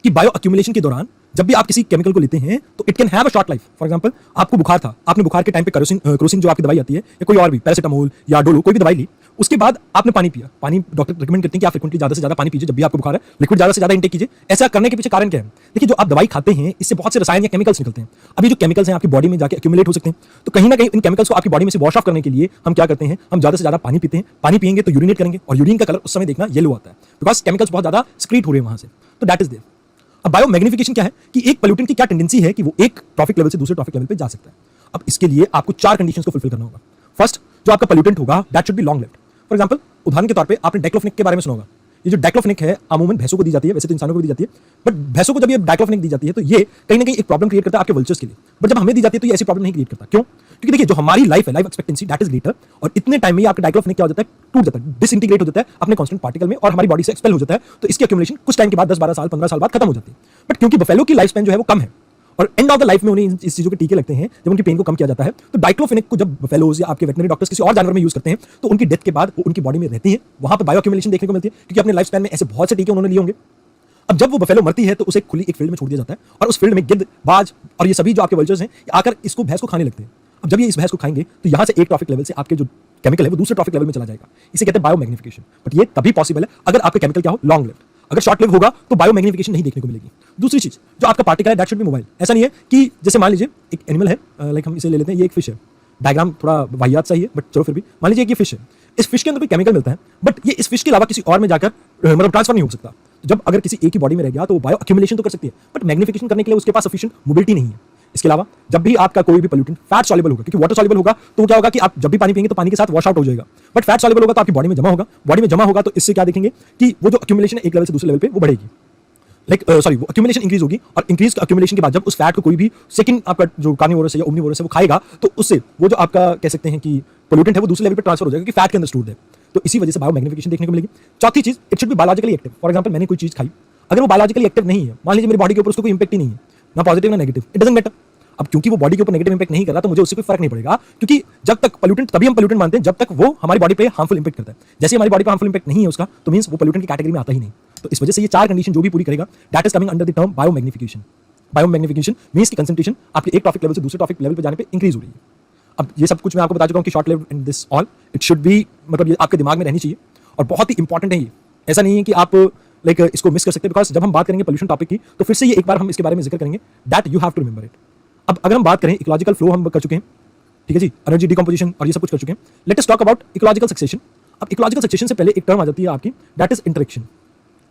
कि बायो अक्यूमुलेशन के दौरान जब भी आप किसी केमिकल को लेते हैं तो it can have a short life. For example, आपको बुखार था, आपने बुखार के टाइम पे क्रोसिन जो आपकी दवाई आती है, या कोई और भी पैरासिटामोल या डोलो, कोई भी दवाई ली, उसके बाद आपने पानी पिया। पानी डॉक्टर रिकमेंड करते हैं कि आप फ्रिक्वेंटली ज्यादा से ज्यादा पानी पीजिए जब भी आपको बुखार है, लिक्विड ज्यादा से ज्यादा इंटेक कीजिए। ऐसा करने के पीछे कारण क्या है? देखिए, जो आप दवाई खाते हैं इससे बहुत से रसायन या केमिकल्स निकलते हैं। अभी जो केमिकल्स हैं आपकी बॉडी में जाके एक्यूमुलेट हो सकते हैं, तो कहीं ना कहीं इन केमिकल्स को आपकी बॉडी में से वॉश ऑफ करने के लिए हम क्या करते हैं, हम ज्यादा से ज्यादा पानी पीते हैं। पानी पिएंगे तो यूरिनेट करेंगे, और यूरिन का कलर उस समय देखना येलो आता है, बिकॉज केमिकल्स बहुत ज्यादा स्क्रीट हो रहे हैं वहां से। तो दैट इज देयर। अब बायो मैग्निफिकेशन क्या है कि एक पोल्यूटेंट की क्या टेंडेंसी है कि वो एक ट्रॉफिक लेवल से दूसरे ट्रॉफिक लेवल पे जा सकता है। अब इसके लिए आपको 4 कंडीशंस को फुलफिल करना होगा। फर्स्ट, जो आपका पोल्यूटेंट होगा that should be long lived. For example, उदाहरण के तौर पे आपने डाइक्लोफिनेक के बारे में सुना होगा। ये जो डाइक्लोफिनेक है अमूमन भैंसों को दी जाती है, वैसे तो इंसानों को भी दी जाती है, बट भैंसों को जब ये डाइक्लोफिनेक दी जाती है तो ये कहीं ना कहीं एक प्रॉब्लम क्रिएट करता है आपके वल्चर्स के लिए। बट जब हमें दी जाती है तो ये ऐसी प्रॉब्लम नहीं क्रिएट करता। क्यों? क्योंकि देखिए, जो हमारी लाइफ है, life expectancy that is litre, और इतने टाइम में आपका डाइक्लोफिनेक क्या हो जाता है, टूट जाता है, डिसइंटीग्रेट हो जाता है अपने कांस्टेंट पार्टिकल में, और हमारी बॉडी से एक्सपेल हो जाता है। तो इसकी एक्यूमुलेशन कुछ टाइम के बाद 10-12 साल 15 साल बाद खत्म हो जाती है। बट क्योंकि बफेलो की लाइफ स्पैन जो है वो कम है, और एंड ऑफ द लाइफ में उन्हें इस चीजों के टीके लगते हैं, जब उनकी पेन को कम किया जाता है, तो डाइक्लोफिनेक को जब बफेलोज या आपके वेटनरी डॉक्टर्स किसी और जानवर में यूज करते हैं तो उनकी डेथ के बाद वो उनकी बॉडी में रहती है, वहां पर बायो अक्यूमुलेशन देखने को मिलती है, क्योंकि अपने लाइफ स्पैन में ऐसे बहुत से टीके उन्होंने लिए होंगे। अब जब वो बफेलो मरती है तो उसे खुली एक फील्ड में छोड़ दिया जाता है, और उस फील्ड में गिद्ध, बाज और ये सभी जो आपके वल्चर्स हैं आकर इसको भैंस को खाने लगते हैं। अब जब ये इस भैंस को खाएंगे तो यहाँ से एक ट्रॉफिक लेवल से आपके जो केमिकल है वो दूसरे ट्रॉफिक लेवल में चला जाएगा। इसे कहते हैं बायो मैग्निफिकेशन। बट ये तभी पॉसिबल है अगर आपका केमिकल क्या हो, लॉन्ग लिव्ड। अगर शॉर्ट लिव होगा तो बायो मैग्निफिकेशन नहीं देखने को मिलेगी। दूसरी चीज, जो आपका पार्टिकल है दैट शुड बी मोबाइल। ऐसा नहीं है कि जैसे मान लीजिए एक एनिमल है, लाइक हम इसे ले लेते हैं, ये एक फिश है। डायग्राम थोड़ा वाहियात सा ही है, बट चलो फिर भी मान लीजिए कि ये फिश है। इस फिश के अंदर कोई केमिकल मिलता है, बट ये इस फिश के अलावा किसी और में जाकर मतलब ट्रांसफर नहीं हो सकता। तो जब अगर किसी एक ही बॉडी में रह गया तो वो बायो अक्यूमुलेशन तो कर सकती है, बट मैग्निफिकेशन करने के लिए उसके पास सफिशिएंट मोबिलिटी नहीं है। इसके अलावा जब भी आपका कोई भी पोल्यूटेंट फैट सॉल्युबल होगा, क्योंकि वाटर सॉल्युबल होगा तो क्या होगा कि आप जब भी पानी पिएंगे तो पानी के साथ वॉश आउट हो जाएगा, बट फैट सॉल्युबल होगा तो आपकी बॉडी में जमा होगा। बॉडी में जमा होगा तो इससे क्या देखेंगे कि वो जो अक्यूमुलेशन एक लेवल से दूसरे लेवल पे वो बढ़ेगी, वो अक्यूमुलेशन इंक्रीज होगी, और इंक्रीज अक्यूमुलेशन के बाद जब उस फैट को कोई भी सेकंड आपका जो कार्निवोरस है या ओमनिवोरस है वो खाएगा तो उससे वो जो आपका कह सकते हैं कि पोल्यूटेंट है वो दूसरे लेवल पे ट्रांसफर हो जाएगा, क्योंकि फैट के अंदर स्टोर्ड है। तो इसी वजह से बायो मैग्निफिकेशन देखने को मिलेगी। चौथी चीज, it should be biologically active. For example, मैंने कोई चीज खाई, अगर वो बायोलॉजिकली एक्टिव नहीं है, मान लीजिए मेरी बॉडी के ऊपर उसको कोई इंपैक्ट ही नहीं है, ना पॉजिटिव ना नेगेटिव, इट डजंट मैटर। अब क्योंकि वो बॉडी के ऊपर नेगेटिव इंपैक्ट नहीं कर रहा तो मुझे उससे कोई फर्क नहीं पड़ेगा, क्योंकि जब तक पोल्यूटेंट, तभी हम पोल्यूटेंट मानते हैं जब तक वो हमारी बॉडी पे हार्मफुल इंपैक्ट करता है। जैसे हमारी बॉडी पे हार्मफुल इंपैक्ट नहीं है उसका, तो मींस वो पोल्यूटेंट की कैटेगरी में आता ही नहीं। तो इस वजह से ये 4 कंडीशन जो भी पूरी करेगा that is coming under the term bio magnification. Bio magnification means की कंसंट्रेशन आपके एक ट्रॉफिक लेवल से दूसरे ट्रॉफिक लेवल पे जाने पे इंक्रीज हो रही है। अब ये सब कुछ मैं आपको बता चुका हूं कि short lived and this all it should be, मतलब ये आपके दिमाग में रहनी चाहिए और बहुत ही इंपॉर्टेंट है ये। ऐसा नहीं है कि आप लाइक इसको मिस कर सकते हैं, बिकॉज जब हम बात करेंगे पोल्यूशन टॉपिक की तो फिर से ये एक बार हम इसके बारे में जिक्र करेंगे, that you have to remember it. अब अगर हम बात करें इकोलॉजिकल फ्लो, हम कर चुके हैं, ठीक है जी, एनर्जी डिकम्पोजिशन और ये सब कुछ कर चुके हैं। Late us talk about ecological succession. अब इकोलॉजिकल सक्सेशन से पहले एक टर्म आ जाती है आपकी, दैट इज इंटरेक्शन।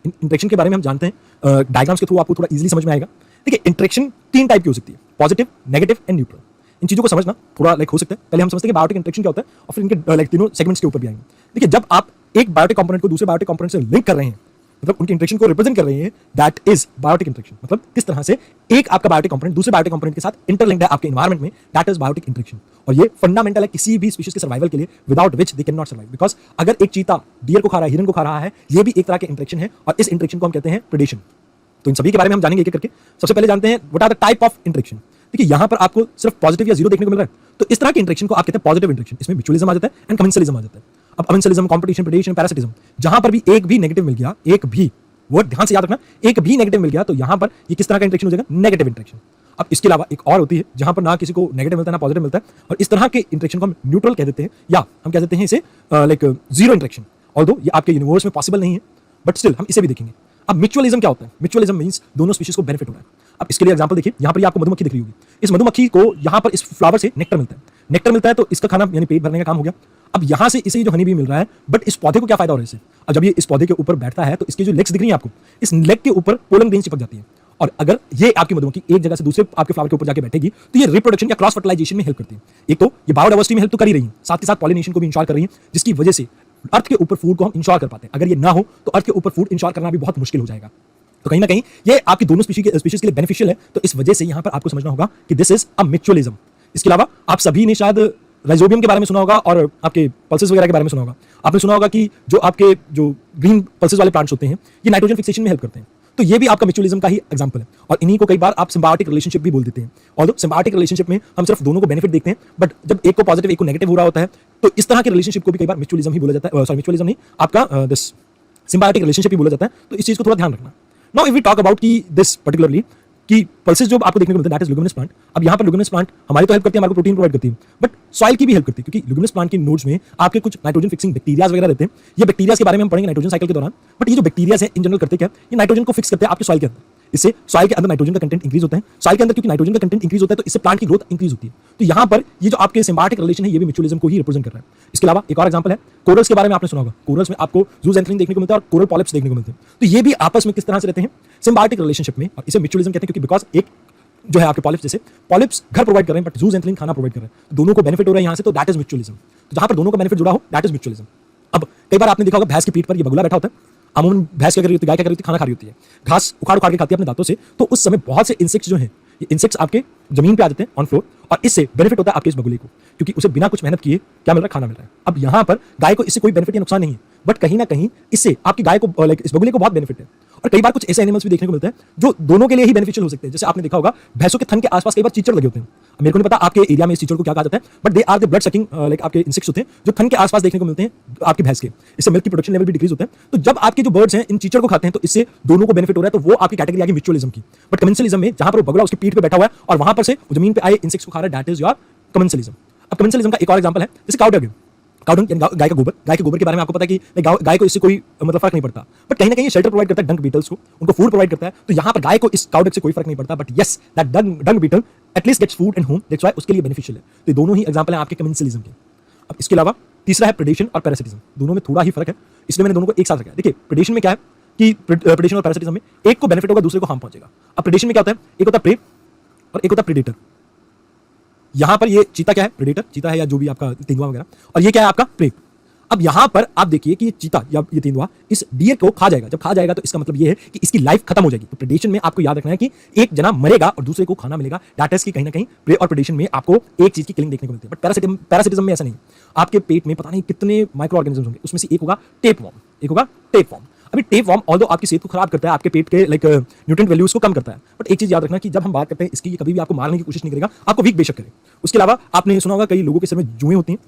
इंटरेक्शन के बारे में हम जानते हैं, डायग्राम्स के थ्रू आपको थोड़ा इजीली समझ में आएगा। देखिए, इंटरेक्शन 3 टाइप की हो सकती है, पॉजिटिव, नेगेटिव एंड न्यूट्रल। इन चीजों को समझना थोड़ा लाइक हो सकता है। पहले हम समझते हैं कि बायोटिक इंटरेक्शन क्या होता है, और फिर इनके लाइक तीनों सेगमेंट्स के ऊपर भी आएंगे। देखिए, जब आप एक बायोटिक कंपोनेंट को दूसरे बायोटिक कंपोनेंट से लिंक कर रहे हैं, मतलब उनके इंटरेक्शन को रिप्रेजेंट कर रहे हैं, दैट इज बायोटिक इंटरेक्शन। मतलब किस तरह से एक आपका बायोटिक कंपोनेंट दूसरे बायोटिक कंपोनेंट के साथ इंटरलिंक्ड है आपके एनवायरनमेंट में, दैट इज बायोटिक इंटरेक्शन। और ये फंडामेंटल है किसी भी स्पीशीज के सर्वाइवल के लिए, without which they can not survive. Because अगर एक चीता डियर को खा रहा है, हिरन को खा रहा है, ये भी एक तरह के इंटरेक्शन है, और इस इंटरेक्शन को हम कहते हैं प्रेडेशन। तो इन सभी के बारे में हम जानेंगे एक एक करके। सबसे पहले जानते हैं what are the type of interaction. देखिए, यहां पर आपको सिर्फ पॉजिटिव या जीरो देखने को मिल रहा है, तो इस तरह के इंटरेक्शन को आप कहते हैं पॉजिटिव इंटरेक्शन। इसमें म्यूचुअलिज्म आ जाता है एंड कमेंसलिज्म आ जाता है। अब कमेंसलिज्म, कंपटीशन, प्रेडेशन, पैरासिटिज्म, जहां पर भी एक भी नेगेटिव मिल गया, एक भी वर्ड ध्यान से याद रखना, एक भी नेगेटिव मिल गया तो यहां पर ये किस तरह का इंटरेक्शन हो जाएगा, नेगेटिव इंटरेक्शन। अब इसके अलावा एक और होती है जहां पर ना किसी को नेगेटिव मिलता है ना पॉजिटिव मिलता है, और इस तरह के इंटरेक्शन को हम न्यूट्रल कह देते हैं, या हम कह देते हैं इसे लाइक जीरो इंटरेक्शन। ऑल्दो ये आपके यूनिवर्स में पॉसिबल नहीं है, बट स्टिल हम इसे भी देखेंगे। अब म्यूचुअलिज्म क्या होता है? म्यूचुअलिज्म मींस दोनों स्पीशीज को बेनिफिट हो रहा है। अब इसके लिए एग्जांपल देखिए, यहां पर आपको मधुमक्खी दिख रही होगी। इस मधुमक्खी को यहां पर इस फ्लावर से नेक्टर मिलता है, नेक्टर मिलता है तो इसका खाना यानी पेट भरने का काम हो गया। अब यहां से इसे जो हनी भी मिल रहा है, बट इस पौधे को क्या फायदा हो रहा है इससे? अब जब ये इस पौधे के ऊपर बैठता है तो इसकी जो लेग्स दिख रही है आपको, इस लेग के ऊपर पोलन ग्रेन चिपक जाती है, और अगर ये आपकी मधुमक्खी एक जगह से दूसरे आपके फ्लावर के ऊपर जाके बैठेगी तो ये रिप्रोडक्शन या क्रॉस फर्टिलाइजेशन में हेल्प करती है। एक तो ये बायोडाइवर्सिटी में हेल्प तो कर ही रही है, साथ के साथ पॉलिनेशन को भी इंश्योर कर रही है, जिसकी वजह से अर्थ के ऊपर फूड को हम इंश्योर कर पाते हैं। अगर ये ना हो तो अर्थ के ऊपर फूड इंश्योर करना भी बहुत मुश्किल हो जाएगा। तो कहीं ना कहीं ये आपकी दोनों स्पीशीज के लिए बेनिफिशियल है। तो इस वजह से यहां पर आपको समझना होगा कि दिस इज अ म्यूचुअलिज्म। इसके अलावा आप सभी ने शायद राइजोबियम के बारे में सुना होगा और आपके पल्सेस वगैरह के बारे में सुना होगा। आपने सुना होगा कि जो आपके जो ग्रीन पल्सेस वाले प्लांट्स होते हैं ये नाइट्रोजन फिक्सेशन में हेल्प करते हैं। तो ये भी आपका म्यूचुअलिज्म का ही एग्जांपल है, और इन्हीं को कई बार आप सिम्बायोटिक रिलेशनशिप भी बोल देते हैं। और सिम्बायोटिक रिलेशनशिप में हम सिर्फ दोनों को बेनिफिट देखते हैं, बट जब एक को पॉजिटिव एक को नेगेटिव हो रहा होता है, तो इस तरह के रिलेशनशिप को भी कई बार म्यूचुअलिज्म ही बोला जाता है, सॉरी म्यूचुअलिज्म नहीं, आपका दिस सिम्बायोटिक रिलेशनशिप ही बोला जाता है। तो इस चीज को थोड़ा ध्यान रखना। Now if we talk about की दिस पर्टिकुलरली कि पल्सेस जो आपको देखने को मिलता है दैट इज लिग्यूमिनस प्लांट। अब यहाँ पर लिग्यूमिनस प्लांट हमारी तो हेल्प करती है, हमारे को प्रोटीन प्रोवाइड करती है, बट सॉइल की भी हेल्प करती है, क्योंकि लिग्यूमिनस प्लांट के नोड्स में आपके कुछ नाइट्रोजन फिक्सिंग बैक्टीरियाज वगैरह रहते हैं। ये बैक्टीरियाज के बारे में हम पढ़ेंगे नाइट्रोजन साइकिल के दौरान। बट ये जो बैक्टीरियाज है इन जनरल करते क्या, ये नाइट्रोजन को फिक्स करते हैं आपके सॉइल के अंदर। इससे सॉइल के अंदर नाइट्रोजन का कंटेंट इंक्रीज होता है। सॉइल के अंदर क्योंकि नाइट्रोजन का कंटेंट इंक्रीज होता है, तो इससे प्लांट की ग्रोथ इंक्रीज होती है। तो यहाँ पर ये जो आपके सिम्बायोटिक रिलेशन है, ये भी म्यूचुअलिज्म को ही रिप्रेजेंट कर रहा है। इसके अलावा एक और एग्जांपल है कोरल्स के बारे में आपने सुना होगा। कोरल्स में आपको जूज़ैंथेरिन देखने को मिलता है और कोरल पॉलिप्स देखने को मिलते हैं। तो ये भी आपस में किस तरह से रहते हैं, सिम्बायोटिक रिलेशनशिप में, और इसे म्यूचुअलिज्म कहते हैं, क्योंकि बिकॉज एक जो है आपके पॉलिप्स, जैसे पॉलिप्स घर प्रोवाइड कर रहे हैं बट जूज़ैंथेरिन खाना प्रोवाइड कर रहे हैं, तो दोनों को बेनिफिट हो रहा है यहाँ से, तो दैट इज म्यूचुअलिज्म। तो जहां पर दोनों का बेनिफिट जुड़ा हो दैट इज म्यूचुअलिज्म। अब कई बार आपने देखा होगा भैंस की पीठ पर ये बगुला बैठा होता है। अमूमन भैंस क्या कर रही होती है, गाय क्या कर रही होती है, खाना खा रही होती है, घास उखाड़ उखाड़ के खाती है अपने दांतों से। तो उस समय बहुत से इंसेक्ट्स जो हैं, ये इंसेक्ट्स आपके जमीन पे आ जाते हैं ऑन फ्लोर, और इससे बेनिफिट होता है आपके इस बगुले को, क्योंकि उसे बिना कुछ मेहनत किए क्या मिल रहा है, खाना मिल रहा है। अब यहाँ पर गाय को इससे कोई बेनिफिट या नुकसान नहीं है, बट कहीं ना कहीं इससे आपकी गाय को लाइक इस बगुले को बहुत बेनिफिट है। और कई बार कुछ ऐसे एनिमल्स भी देखने को मिलते हैं जो दोनों के लिए ही बेनिफिशियल हो सकते हैं। जैसे आपने देखा होगा भैंसों के थन के आसपास कई बार चीचड़ लगे होते हैं। अब मेरे को नहीं पता आपके एरिया में इस चीचड़ को क्या कहा जाता है, but they are the blood sucking like आपके इंसेक्ट्स होते हैं जो थन के आसपास देखने को मिलते हैं आपके भैंस के। इससे मिल्क की प्रोडक्शन लेवल भी डिक्रीज होता है। तो जब आपके जो बर्ड्स हैं इन चीचड़ को खाते हैं, तो इससे दोनों को बेनिफिट हो रहा है। तो वो आपकी कैटेगरी आ गई म्यूचुअलिज्म की। बट कमेंसलिज्म में जहां पर वो बगुला उसकी पीठ पे बैठा हुआ है और वहां पर से जमीन पे आए इंसेक्ट्स को खा रहा है, दैट इज योर कमेंसलिज्म। अब कमेंसलिज्म का एक और एग्जांपल है, जैसे काउ डंग। काउडंग यानी गाय का गोबर। गाय के गोबर के बारे में आपको पता है कि गाय को इससे कोई मतलब फर्क नहीं पड़ता, बट कहीं ना कहीं शेल्टर प्रोवाइड करता है डंग बीटल्स को, उनको फूड प्रोवाइड करता है। तो यहाँ पर गाय को इस काउडंग से कोई फर्क नहीं पड़ता, but yes that dung beetle at least gets food and home, that's why उसके लिए बेनिफिशियल है। तो दोनों ही एग्जांपल हैं आपके कमेंसलिज्म के। अब इसके अलावा तीसरा है प्रेडेशन और पैरासिटिज्म। दोनों में थोड़ा ही फर्क है, इसलिए मैंने दोनों को एक साथ रखा है। देखिए प्रेडेशन में क्या है कि प्रेडेशन और पैरासिटिज्म में एक को बेनिफिट होगा, दूसरे को हार्म पहुंचेगा। अब प्रेडेशन में क्या होता है, एक होता है प्रे और एक होता है प्रेडेटर। यहां पर ये चीता क्या है, प्रेडेटर चीता है या जो भी आपका तेंदुआ वगैरह, और ये क्या है आपका प्रे। अब यहां पर आप देखिए कि ये चीता या ये तेंदुआ इस डियर को खा जाएगा। जब खा जाएगा तो इसका मतलब ये है कि इसकी लाइफ खत्म हो जाएगी। तो प्रेडेशन में आपको याद रखना है कि एक जना मरेगा और दूसरे को खाना मिलेगा। दैट इज कि कहीं ना कहीं प्रे और प्रेडेशन में आपको एक चीज की किलिंग देखने को मिलती है। बट पैरासिटिज्म में ऐसा नहीं। आपके पेट में पता नहीं कितने माइक्रो ऑर्गेनिजम्स होंगे, उसमें से एक होगा टेपवॉर्म, एक होगा टेपवॉर्म। अभी टेपवॉर्म ऑल्दो आपकी सेहत को खराब करता है, आपके पेट के लाइक न्यूट्रिएंट वैल्यूज को कम करता है, बट एक चीज याद रखना कि जब हम बात करते हैं इसकी, ये कभी भी आपको मारने की कोशिश नहीं करेगा, आपको वीक बेशक करे। उसके अलावा आपने सुना होगा कई लोगों के सिर में जुएं होती हैं,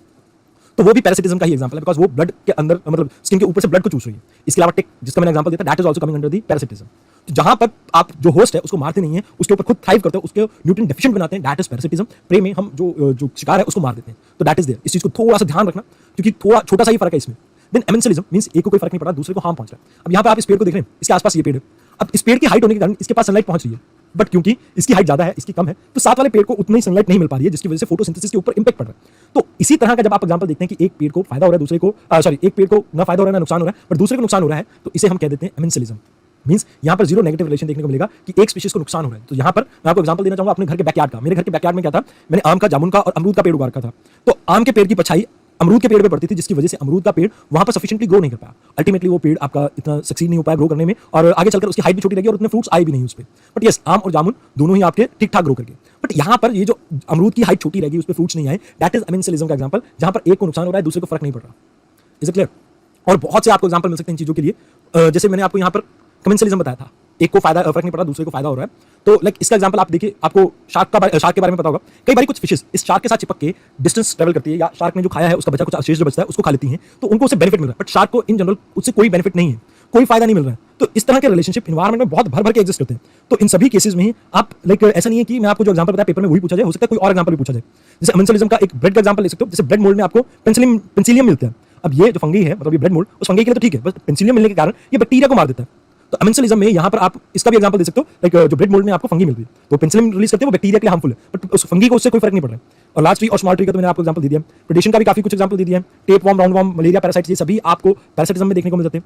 तो वो भी पैरासिटिज्म का ही एग्जांपल है, बिकॉज वो ब्लड के अंदर मतलब स्किन के ऊपर से ब्लड को चूस रही है। इसके अलावा टिक जिसका मैंने एग्जांपल दिया that is also coming under the parasitism. तो जहां पर आप जो होस्ट है उसको मारते नहीं है, उसके ऊपर खुद थ्राइव करते हो, उसके न्यूट्रिएंट डेफिशिएंट बनाते हैं, दैट इज पैरासिटिज्म। प्रे में हम जो शिकार है उसको मार देते हैं, तो दैट इज देयर। इस चीज को थोड़ा सा ध्यान रखना, क्योंकि थोड़ा छोटा सा ही फर्क है इसमें। देन एमेंसलिज्म मींस एक को कोई फर्क नहीं पड़ रहा, दूसरे को हार्म पहुंच रहा है। अब यहाँ पे आप इस पेड़ को देख रहे हैं, इसके आसपास ये पेड़ है। अब इस पेड़ की हाइट होने के कारण इसके पास सनलाइट पहुंच रही है, बट क्योंकि इसकी हाइट ज्यादा है, इसकी कम है, तो साथ वाले पेड़ को उतनी सनलाइट नहीं मिल पा रही है, जिसकी वजह से फोटोसिंथेसिस के ऊपर इंपैक्ट पड़ रहा है। तो इसी तरह का जब आप एग्जांपल देखते हैं कि एक पेड़ को फायदा हो रहा है, दूसरे को एक पेड़ को ना फायदा हो रहा है ना नुकसान हो रहा है, बट दूसरे को नुकसान हो रहा है, तो इसे हम कह देते हैं एमेंसलिज्म। मींस यहाँ पर जीरो नेगेटिव रिलेशन देखने को मिलेगा कि एक स्पीशीज को नुकसान हो रहा है। तो यहाँ पर मैं आपको एग्जांपल देना चाहूंगा अपने घर के बैकयार्ड का। मेरे घर के बैकयार्ड में क्या था, मैंने आम का, जामुन का और अमरूद का पेड़ उगा रखा था। तो आम के पेड़ की परछाई अमरूद के पेड़ पे पड़ती थी, जिसकी वजह से अमरूद का पेड़ वहां पर सफिशिएंटली ग्रो नहीं कर पाया। अल्टीमेटली वो पेड़ आपका इतना सक्सीड नहीं हो पाया ग्रो करने में, और आगे चलकर उसकी हाइट भी छोटी लगी और उतने फ्रूट्स आए भी नहीं उस पर। बट यस आम और जामुन दोनों ही आपके ठीक ठाक ग्रो करके, बट यहाँ पर ये जो अमरूद की हाइट छोटी रहेगी, उस पर फ्रूट्स नहीं आए, दैट इज एमेंसलिज्म का एग्जांपल, जहां पर एक को नुकसान हो रहा है, दूसरे को फर्क नहीं पड़ रहा। Is it clear? और बहुत से आपको एग्जांपल मिल सकते हैं इन चीजों के लिए। जैसे मैंने आपको यहाँ पर कमेंसलिज्म बताया था, एक को फायदा फर्क नहीं पड़ रहा, दूसरे को फायदा हो रहा है। तो लाइक इसका एग्जांपल आप देखिए, आपको शार्क के बारे में पता होगा। कई बार कुछ फिशेस इस शार्क के साथ चिपक के डिस्टेंस ट्रैवल करती है, या शार्क ने जो खाया है उसका बचा कुछ अवशेष जो बचता है उसको खा लेती हैं, तो उनको उससे बेनिफिट मिल रहा है। बट शार्क को इन जनरल उससे कोई बेनिफिट नहीं है, कोई फायदा नहीं मिल रहा है। तो इस तरह के रिलेशनशिप इन्वायरमेंट में बहुत भर भर के एग्जिस्ट करते हैं। तो इन सभी केसेस में ही आप लाइक ऐसा नहीं है कि मैं आपको जो एग्जांपल बताया पेपर में वही पूछा जाए, हो सकता है कोई और एग्जांपल भी पूछा जाए। जैसे एमेंसलिज्म का एक ब्रेड का एग्जांपल ले सकते हो। जैसे ब्रेड मोल्ड में आपको पेंसिलियम मिलता है। अब ये जो फंगी है, मतलब ये ब्रेड मोल्ड, उस फंगी के लिए तो ठीक है, बस पेंसिलियम मिलने के कारण ये बैक्टीरिया को मार देता है। तो एमेंसलिज्म में यहाँ पर आप इसका भी एग्जांपल दे सकते हो, लाइक जो ब्रेड मोल्ड में आपको फंगी मिल रही है, तो पेंसिलियम रिलीज करते हैं, वो बैक्टीरिया के लिए हार्मफुल है, बट उस फंगी को उससे कोई फर्क नहीं पड़ रहा है। और लास्ट ट्री और स्मॉल ट्री का तो मैंने आपको एग्जांपल दे दिया। प्रेडेशन का भी काफी कुछ एग्जांपल दे दिया है। टेपवॉर्म, राउंडवॉर्म, मलेरिया, पैरासाइट्स, ये सभी आपको पैरासिटिज्म में देखने को मिल जाते हैं।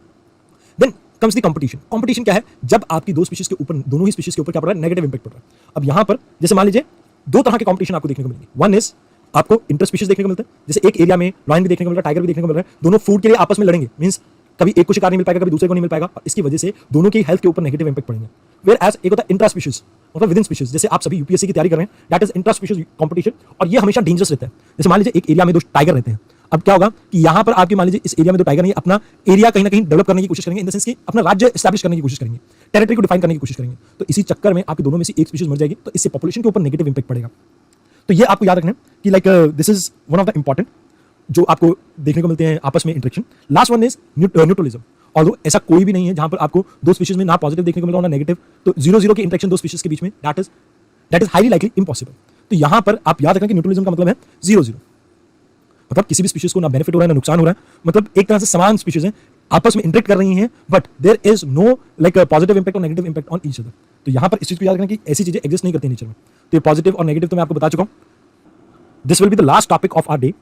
Then comes the competition. Competition क्या है, जब आपकी दो स्पीशीज के ऊपर, दोनों ही स्पीशीज के ऊपर क्या पड़ रहा है, नेगेटिव इंपैक्ट पड़ रहा है। अब यहाँ पर जैसे मान लीजिए दो तरह के कंपटीशन आपको देखने को मिलेंगे। वन इज आपको इंटर स्पीशीज देखने को मिलता है, जैसे एक एरिया में लॉयन भी देखने को मिल रहा है, टाइगर भी देखने को मिल रहा है, दोनों फूड के लिए आपस में लड़ेंगे। मींस कभी एक को शिकार नहीं मिल पाएगा, कभी दूसरे को नहीं मिल पाएगा, और इसकी वजह से दोनों की हेल्थ के ऊपर नेगेटिव इंपैक्ट पड़ेंगे। वेयर एज एक होता है इंट्रा स्पीशीज, मतलब विद इन स्पीशीज। जैसे आप सभी यूपीएससी की तैयारी कर रहे हैं, that is intra species competition, और ये हमेशा डेंजरस रहता है। जैसे मान लीजिए एक एरिया में दो टाइगर रहते हैं। अब क्या होगा कि यहाँ पर आपकी मान लीजिए इस एरिया में दो टाइगर नहीं, अपना एरिया कहीं ना कहीं डेवलप करने की कोशिश करेंगे, इन द सेंस कि अपना राज्य एस्टैब्लिश करने की कोशिश करेंगे। टेरिटरी को डिफाइन करने की कोशिश करेंगे। तो इसी चक्कर में आपके दोनों में से एक स्पीशीज मर जाएगी, तो इससे पॉपुलेशन के ऊपर नेगेटिव इंपैक्ट पड़ेगा। तो ये आपको याद रखना है कि like this is one of the important जो आपको देखने को मिलते हैं आपस में interaction. Last one is neutralism. Although ऐसा कोई भी नहीं है जहां पर आपको दो स्पीशीज में ना पॉजिटिव देखने को मिल रहा हो ना नेगेटिव, तो 0-0 की इंटरेक्शन दो स्पीशीज के बीच में that is highly likely impossible. तो यहां पर आप याद रखना कि न्यूट्रलिज्म का मतलब है 0-0, मतलब किसी भी स्पीशीज को ना बेनिफिट हो रहा है ना नुकसान हो रहा है, मतलब एक तरह से समान स्पीशीज हैं, आपस में इंटरेक्ट कर रही हैं, but there is no like positive impact और negative impact on each other. तो यहां पर इस चीज को याद रखना कि ऐसी चीजें एग्जिस्ट नहीं करती नेचर में। तो ये पॉजिटिव और नेगेटिव तो मैं आपको बता चुका हूं। This will be the last topic of our day.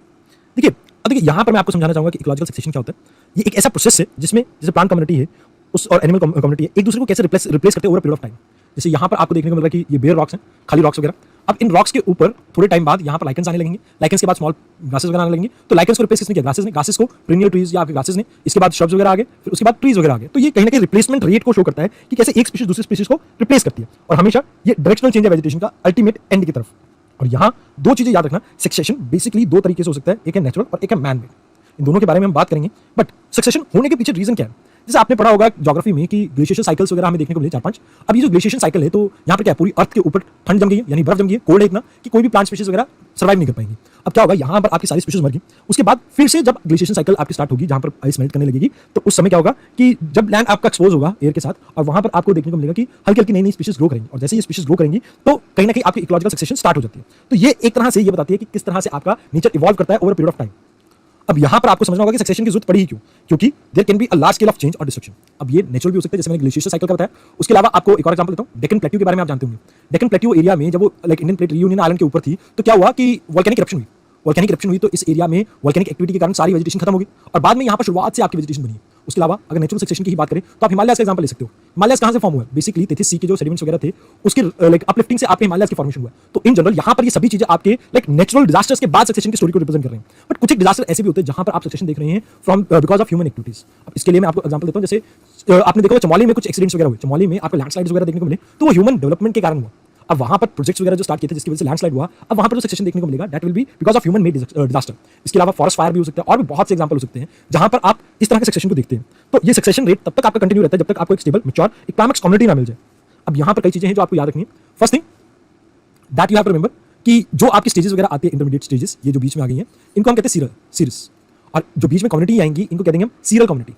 देखिए अब देखिए यहां पर मैं आपको समझाना चाहूंगा कि इकोलॉजिकल सक्सेशन क्या होता है। ये एक ऐसा प्रोसेस है जिसमें जैसे प्लांट कम्युनिटी है उस और एनिमल कम्युनिटी है, एक दूसरे को कैसे रिप्लेस करते हैं ओवर पीरियड ऑफ टाइम। जैसे यहाँ पर आपको देखने को मिल रहा है कि ये बेयर रॉक्स हैं, खाली रॉक्स वगैरह। अब इन रॉक्स के ऊपर थोड़े टाइम बाद यहाँ पर लाइकेंस आने लगेंगे, लाइकेंस के बाद स्मॉल ग्रासेस वगैरह आने लगेंगे। तो लाइकेंस को रिप्लेस किसने किया? ग्रासेस ने। ग्रासेस को पेरिनियल ट्रीज या आपके ग्रासेस ने, इसके बाद श्रब्स वगैरह आ गए, फिर उसके बाद ट्रीज वगैरह आ गए। तो ये कहीं ना कहीं रिप्लेसमेंट रेट को शो करता है कि कैसे एक स्पीशीज दूसरी स्पीशीज को रिप्लेस करती है, और हमेशा ये डायरेक्शनल चेंज है वेजिटेशन का अल्टीमेट एंड की तरफ। और यहाँ दो चीजें याद रखना, सक्सेशन बेसिकली दो तरीके से हो सकता है, एक है नेचुरल और एक है मैन मेड। इन दोनों के बारे में हम बात करेंगे, बट सक्सेशन होने के पीछे रीजन क्या है? जैसे आपने पढ़ा होगा ज्योग्राफी में कि ग्लेशियर साइकिल्स वगैरह हमें देखने को मिले 4-5। अब ये जो ग्लेशियर साइकिल है, तो यहाँ पर क्या पूरी अर्थ के ऊपर ठंड जम गई है, यानी बर्फ जम गई है, कोल्ड है इतना कि कोई भी प्लांट स्पीशीज वगैरह सर्वाइव नहीं कर पाएंगी। अब क्या होगा, यहाँ पर आपकी सारी स्पीशीज मर गई। उसके बाद फिर से जब ग्लेशियर साइकिल आपकी स्टार्ट होगी, जहाँ पर आइस मेल्ट करने लगेगी, तो उस समय क्या होगा कि जब लैंड आपका एक्सपोज होगा एयर के साथ, और वहाँ पर आपको देखने को मिलेगा कि हल्की हल्की नई नई स्पीशीज ग्रो करेंगी, और जैसे ये स्पीशीज ग्रो करेंगी तो कहीं ना कहीं आपकी इकोलॉजिकल सक्सेशन स्टार्ट हो जाती है। तो ये एक तरह से ये बताती है कि किस तरह से आपका नेचर इवॉल्व करता है ओवर पीरियड ऑफ टाइम। अब यहां पर आपको समझना होगा कि सक्सेशन की जरूरत पड़ी ही क्यों, क्योंकि there can be a large scale of change और डिस्ट्रक्शन। अब ये नेचुरल भी हो सकता है, जैसे मैंने ग्लेशियर साइकिल का बताया। उसके अलावा आपको एक और एग्जांपल देता हूं, डेक्कन प्लेट्यू के बारे में आप जानते होंगे। डेक्कन प्लेट्यू एरिया में जब वो like Indian plate reunion island के ऊपर थी, तो क्या हुआ कि वोल्केनिक इरप्शन हुई। वोल्केनिक इरप्शन हुई तो इस एरिया में वोल्केनिक एक्टिविटी के कारण सारी वेजिटेशन खत्म हो गई, और बाद में यहाँ पर शुरुआत से आपकी वेजिटेशन बनी। उसके अलावा अगर नेचुरल सक्सेशन की ही बात करें तो आप हिमालय का एग्जांपल ले सकते हो। हिमालय कहां से फॉर्म हुआ? बेसिकली तेथिस सी के जो सेडिमेंट्स वगैरह थे उसके लाइक अपलिफ्टिंग से आपके हिमालय की फॉर्मेशन हुआ। तो इन जनरल यहाँ पर ये सभी चीजें आपके लाइक नेचुरल डिजास्टर्स के बाद सक्सेशन की स्टोरी को रिप्रेजेंट कर रहे हैं। बट कुछ एक डिजास्टर ऐसे भी होते हैं जहां पर आप सक्सेशन देख रहे हैं from because of human activities. अब इसके लिए मैं आपको एग्जांपल देता हूं, जैसे आपने देखा चमोली में कुछ एक्सीडेंट्स वगैरह हुए, चमोली में आपको लैंडस्लाइड्स वगैरह देखने को मिले, तो वो ह्यूमन डेवलपमेंट के कारण हुआ। अब वहां पर प्रोजेक्ट्स वगैरह जो स्टार्ट किए थे जिसकी वजह से लैंडस्लाइड हुआ, अब वहां पर जो सक्सेशन देखने को मिलेगा that will B because of human made disaster. इसके अलावा फॉरेस्ट फायर भी हो सकता है, और भी बहुत से एग्जांपल हो सकते हैं जहां पर आप इस तरह के सक्सेशन को देखते हैं। तो ये सक्सेशन रेट तब तक आपका कंटिन्यू रहता है जब तक आपको एक स्टेबल मैच्योर एक क्लाइमैक्स कम्युनिटी ना मिल जाए। अब यहां पर कई चीजें हैं जो आपको याद रखनी है। First thing that you have to remember कि जो आपकी स्टेजेस वगैरह आती है, इंटरमीडिएट स्टेजेस, ये जो बीच में आ गई हैं, इनको हम कहते हैं सीरीज, और जो बीच में कम्युनिटी आएंगी इनको कहते हैं हम seral community.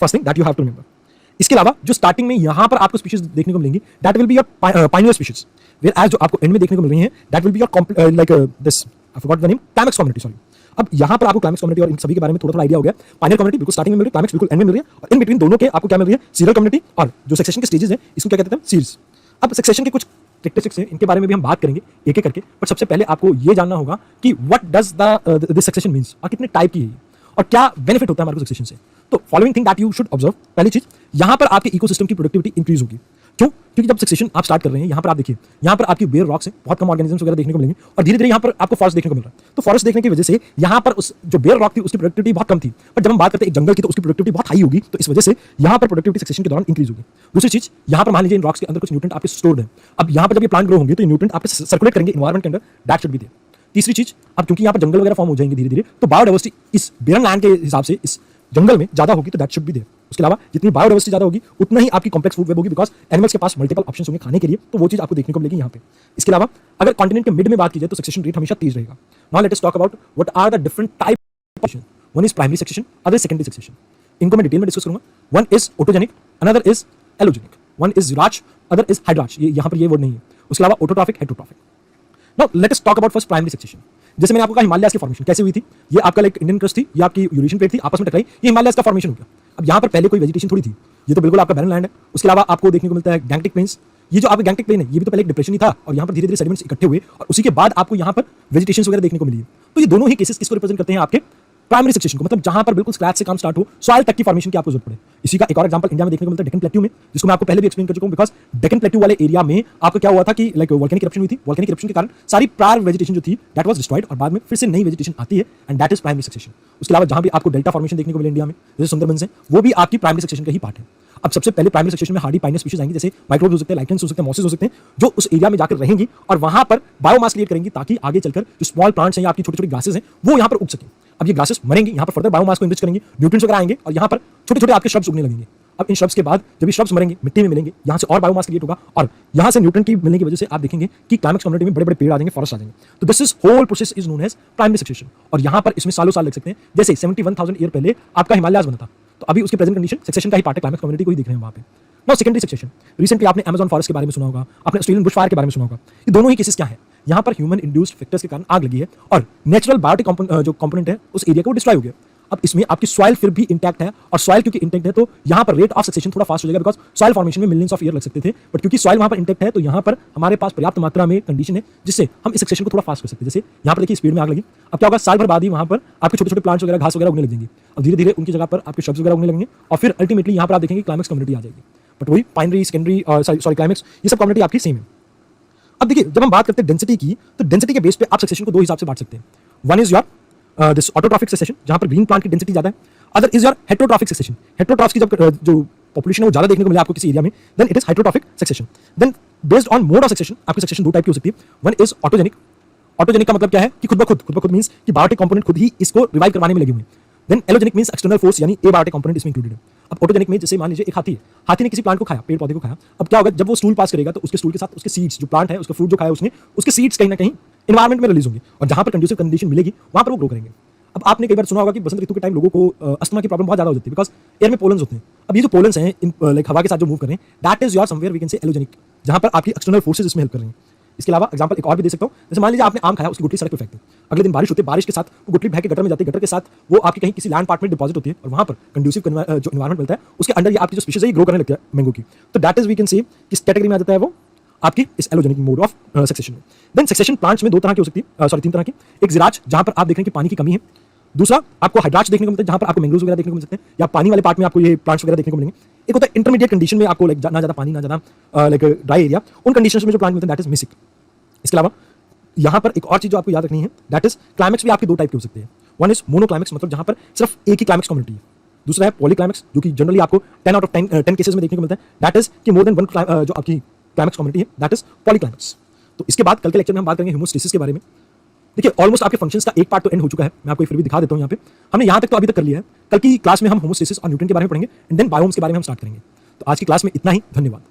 First thing that you have to remember. इसके अलावा जो स्टार्टिंग में यहां पर आपको स्पीशीज देखने को मिलेंगी that will be your pioneer species, whereas जो आपको एंड में देखने को मिल रही हैं that will be your like this I forgot the name, climax community. Sorry, अब यहां पर आपको क्लाइमैक्स कम्युनिटी और इन सभी के बारे में थोड़ा आइडिया हो गया। पायनियर कम्युनिटी बिल्कुल स्टार्टिंग में मिल रही है, क्लाइमैक्स बिल्कुल एंड में मिल रही है, और इन बिटवीन दोनों के आपको क्या मिल रही है? Serial community. और जो सक्सेशन के स्टेजेस हैं इसको क्या कहते हैं? सीरीज। अब सक्सेशन के कुछ कैरेक्टरिस्टिक्स हैं, इनके बारे में भी हम बात करेंगे एक एक करके, बट सबसे पहले आपको ये जानना होगा कि what does this succession means, और कितने टाइप की है और क्या बेनिफिट होता है हमारे को सक्सेशन से। तो following thing that you should observe. पहली चीज, यहां पर आपके इकोसिस्टम की प्रोडक्टिविटी इंक्रीज होगी। क्यों? क्योंकि जब सक्सेशन आप स्टार्ट कर रहे हैं, यहां पर आप देखिए, यहां पर आपकी बेयर रॉक्स हैं, बहुत कम ऑर्गेनिजम्स वगैरह देखने को मिलेंगे, और धीरे धीरे यहां पर आपको फॉरेस्ट देखने को मिल रहा है। तो फॉरेस्ट देखने की वजह से यहां पर उस जो बेयर रॉक थी उसकी प्रोडक्टिविटी बहुत कम थी, बट जब हम बात करते हैं एक जंगल की तो उसकी प्रोडक्टिविटी बहुत हाई होगी। तो इस वजह से यहां पर प्रोडक्टिविटी सक्सेशन के दौरान इंक्रीज होगी। दूसरी चीज, यहां पर मान लीजिए इन रॉक्स के अंदर कुछ न्यूट्रिएंट आपके स्टोर्ड है। अब यहां पर जब ये प्लांट ग्रो होंगे तो ये न्यूट्रिएंट आपके सर्कुलेट करेंगे एनवायरमेंट के अंदर, दैट शुड बी देयर। तीसरी चीज, अब क्योंकि यहां पर जंगल वगैरह फॉर्म हो जाएंगे धीरे धीरे, तो बायोडाइवर्सिटी इस बेरन लैंड के हिसाब से इस जंगल में ज्यादा होगी, तो दैट शुड बी देयर। उसके अलावा जितनी बायोडाइवर्सिटी ज्यादा होगी उतना ही आपकी कॉम्प्लेक्स फूड वेब होगी, बिकॉज एनिमल्स के पास मल्टीपल ऑप्शंस होंगे खाने के लिए, तो वो चीज आपको देखने को मिलेगी यहाँ पे। इसके अलावा अगर कॉन्टिनेंट के मिड में बात की जाए तो सक्सेशन रेट हमेशा तेज रहेगा। Now let us talk about what are the different type of succession. One is primary succession, other secondary succession. इनको मैं डिटेल में डिस्कस करूंगा। One is autogenic, another is allogenic, one is xerarch, other is hydrarch. ये यहाँ पर ये word नहीं है। उसके अलावा autotrophic, heterotrophic. Now let us talk about first primary succession. जैसे मैंने आपको कहा हिमालय की फॉर्मेशन कैसे हुई थी, ये आपका लाइक इंडियन क्रस्ट थी, ये आपकी यूरेशियन प्लेट थी, आपस में टकराई, ये हिमालय का फॉर्मेशन हो गया। अब यहाँ पर पहले कोई वेजिटेशन थोड़ी थी, ये तो बिल्कुल आपका बैरन लैंड है। उसके अलावा आपको देखने को मिलता है गैंगटिक प्लेन्स। ये जो आपका गैंगटिक प्लेन है ये भी तो पहले एक डिप्रेशन ही था, और यहाँ पर धीरे धीरे सेडिमेंट्स इकट्ठे हुए और उसी के बाद आपको यहाँ पर वेजिटेशन वगैरह देखने को मिली है। तो ये दोनों ही केसेस किसको रिप्रेजेंट करते हैं? आपके प्राइमरी सक्सेशन को, मतलब जहां पर बिल्कुल स्क्रैच से काम स्टार्ट हो, सॉइल तक की फॉर्मेशन की आपको जरूरत पड़े। इसी का एक और एग्जांपल इंडिया में देखने को मिलता है डेक्कन प्लेट्यू में, जिसको मैं आपको पहले भी एक्सप्लेन कर चुका हूं। बिकॉज डेक्कन प्लेट्यू वाले एरिया में आपको क्या हुआ था कि लाइक वोल्केनिक इरप्शन हुई थी, वोल्केनिक इरप्शन के कारण सारी प्रायर वेजिटेशन जो थी दैट वाज डिस्ट्रॉयड, और बाद में फिर से नई वेजिटेशन आती है, and that is primary succession. उसके अलावा जहां भी आपको डेल्टा फॉर्मेशन देखने को मिले इंडिया में, जैसे सुंदरबन से, वो भी आपकी प्राइमरी सक्सेशन का ही पार्ट है। अब सबसे पहले प्राइमरी सक्सेशन में हार्डी पाइनस स्पीशीज आएंगी, जैसे माइक्रोब्स हो सकते हैं, लाइकेंस हो सकते हैं, मॉसेस हो सकते हैं, जो उस एरिया में जाकर रहेंगी और वहां पर बायोमास क्रिएट करेंगी, ताकि आगे चलकर जो स्मॉल प्लांट्स हैं या आपकी छोटी छोटी ग्रासेस हैं वो यहाँ पर उग सकें। अब ये ग्रासेस मरेंगी, यहाँ पर फर्दर बायोमास को इनरिच करेंगे, न्यूट्रिएंट्स वगैरह आएंगे, और यहाँ पर छोटे छोटे आपके श्रब्स उगने लगेंगे। अब इन श्रब्स के बाद जब ये श्रब्स मरेंगे, मिट्टी में मिलेंगे, यहाँ से और बायोमास क्रिएट होगा और यहाँ से न्यूट्रन की मिलने की वजह से आप देखेंगे कि क्लाइमेक्स कम्युनिटी में बड़े बड़े पेड़ आ जाएंगे, फॉरेस्ट आ जाएंगे। तो this is whole process is known as primary succession. और यहाँ पर इसमें सालों साल लग सकते हैं। जैसे 71,000 ईयर पहले आपका हिमालयाज बना था, तो अभी उसकी प्रेजेंट कंडीशन सक्सेशन का ही पार्ट है, क्लाइमेक्स कम्युनिटी को ही देख रहे हैं वहाँ पे। नाउ सेकेंडरी सक्सेशन, रिसेंटली आपने अमेजन फॉरेस्ट के बारे में सुना होगा, आपने ऑस्ट्रेलियन बुश फायर के बारे में सुना होगा। ये दोनों ही केसेस क्या है, यहाँ पर ह्यूमन इंड्यूस्ड फैक्टर्स के कारण आग लगी है और नेचुरल बायोटिक जो कंपोनेंट है उस एरिया को डिस्ट्रॉय हो गया। अब इसमें आपकी सॉइल फिर भी इंटैक्ट है और सॉइल क्योंकि इंटैक्ट है तो यहाँ पर रेट ऑफ सक्सेशन थोड़ा फास्ट हो जाएगा, बिकॉज सॉइल फॉर्मेशन में मिलियंस ऑफ ईयर लग सकते थे, बट क्योंकि सॉइल वहाँ पर इंटैक्ट है तो यहाँ पर हमारे पास पर्याप्त मात्रा में कंडीशन है जिससे हम इस सक्सेशन को थोड़ा फास्ट कर सकते हैं। जैसे यहाँ पर देखिए स्पीड में आग लगी, अब क्या होगा, साल भर बाद ही वहाँ पर आपके छोटे छोटे प्लांट्स वगैरह, घास वगैरह उगने लग जाएंगे। अब धीरे धीरे उनकी जगह पर आपके श्रब्स वगैरह उगने लगेंगे और फिर अल्टीमेटली यहाँ पर आप देखेंगे क्लाइमेक्स कम्युनिटी आ जाएगी। बट वही प्राइमरी, सेकेंडरी और सॉरी क्लाइमेक्स, ये सब कम्युनिटी आपकी सेम है। अब देखिए जब हम बात करते हैं डेंसिटी की, तो डेंसिटी के बेस पे आप सक्सेशन को दो हिसाब से बांट सकते हैं। One is your this autotrophic succession, जहां पर ग्रीन प्लांट की डेंसिटी ज्यादा है। Other is your heterotrophic succession, heterotrophs की जब जो पॉपुलेशन है वो ज्यादा देखने को मिले आपको किसी एरिया में, then it is heterotrophic succession. Then based on mode of succession आपकी सक्सेशन दो टाइप की हो सकती है। वन इज ऑटोजेनिक, ऑटोजेनिक का मतलब क्या है कि खुद ब खुद मींस कि बायोटिक कंपोनेंट खुद ही इसको रिवाइव करवाने में लगे हुए हैं। Then allogenic means external force, यानी ए बायोटिक कंपोनेंट इसमें इंक्लूडेड है। अब ऑटोजेनिक में जैसे मान लीजिए एक हाथी है, हाथी ने किसी प्लांट को खाया, पेड़ पौधे को खाया। अब क्या होगा, जब वो स्टूल पास करेगा तो उसके स्टूल के साथ उसके सीड्स, जो प्लांट है उसका फ्रूट जो खाया उसने, उसके सीड्स कहीं ना कहीं एनवायरमेंट में रिलीज होंगे और जहां पर कंड्यूसिव कंडीशन मिलेगी वहां पर वो ग्रो करेंगे। अब आपने कई बार सुना होगा कि बसंत ऋतु के टाइम लोगों को अस्थमा की प्रॉब्लम बहुत ज्यादा हो जाती है, बिकॉज एयर में पोलन्स होते हैं। अब ये जो पोलन्स हैं लाइक हवा के साथ जो मूव कर रहे हैं, that is your somewhere we can say allogenic, जहां पर आपकी एक्सटर्नल फोर्सेज इसमें हेल्प कर रही हैं। इसके अलावा एग्जांपल एक और भी दे सकता हूं, जैसे मान लीजिए आपने आम खाया, उसकी गुठली सड़क पे फेंक दी, अगले दिन बारिश होती है, बारिश के साथ वो गुठली बह के गटर में जाती है, गटर के साथ वो आपकी कहीं किसी लैंड पार्ट में डिपॉजिट होती है और वहां पर कंड्यूसिव जो एनवायरमेंट मिलता है उसके अंदर ये आपकी जो स्पीशीज है ग्रो करने लगती है मैंगो की। तो दैट इज वी कैन से किस कैटेगरी में आ जाता है वो आपकी इस एलोजेनिक मोड ऑफ सक्सेशन में। देन सक्सेशन प्लांट्स में दो तरह की हो सकती है, सॉरी तीन तरह की। एक जिराच, जहां पर आप देख रहे हैं कि पानी की कमी है। दूसरा आपको हाइड्राच देखने को मिलता है, जहां पर आपको मैंग्रोव्स वगैरह देखने को मिल सकते हैं, या पानी वाले पार्ट में आपको ये प्लांट्स वगैरह देखने को मिलेंगे। एक होता है इंटरमीडिएट कंडीशन में, आपको लाइक ना ज्यादा पानी ना ज्यादा लाइक ड्राई एरिया, उन कंडीशंस में जो प्लांट मिलते हैं दैट इज मिसिक। इसके अलावा यहाँ पर एक और चीज जो आपको याद रखनी है, दैट इज क्लाइमेक्स भी आपके दो टाइप के हो सकते हैं। वन इज मोनोक्लाइमेक्स, मतलब जहां पर सिर्फ एक ही क्लाइमेक्स कम्युनिटी है। दूसरा है पॉलीक्लाइमेक्स, जो कि जनरली आपको 10 आउट ऑफ 10 केसेस में देखने को मिलता है। दैट इज कि मोर देन वन जो आपकी क्लाइमेक्स कम्युनिटी है, दैट इज पॉलीक्लाइमेक्स। तो इसके बाद कल के लेक्चर में हम बात करेंगे हेमोस्टेसिस के बारे में। देखिए ऑलमोस्ट आपके फंक्शंस का एक पार्ट तो एंड हो चुका है, मैं आपको फिर भी दिखा देता हूं। यहाँ पे हमने यहाँ तक तो अभी तक कर लिया है। कल की क्लास में हम होमोस्टेसिस और न्यूट्रन के बारे में पढ़ेंगे एंड देन बायोम्स के बारे में हम स्टार्ट करेंगे। तो आज की क्लास में इतना ही, धन्यवाद।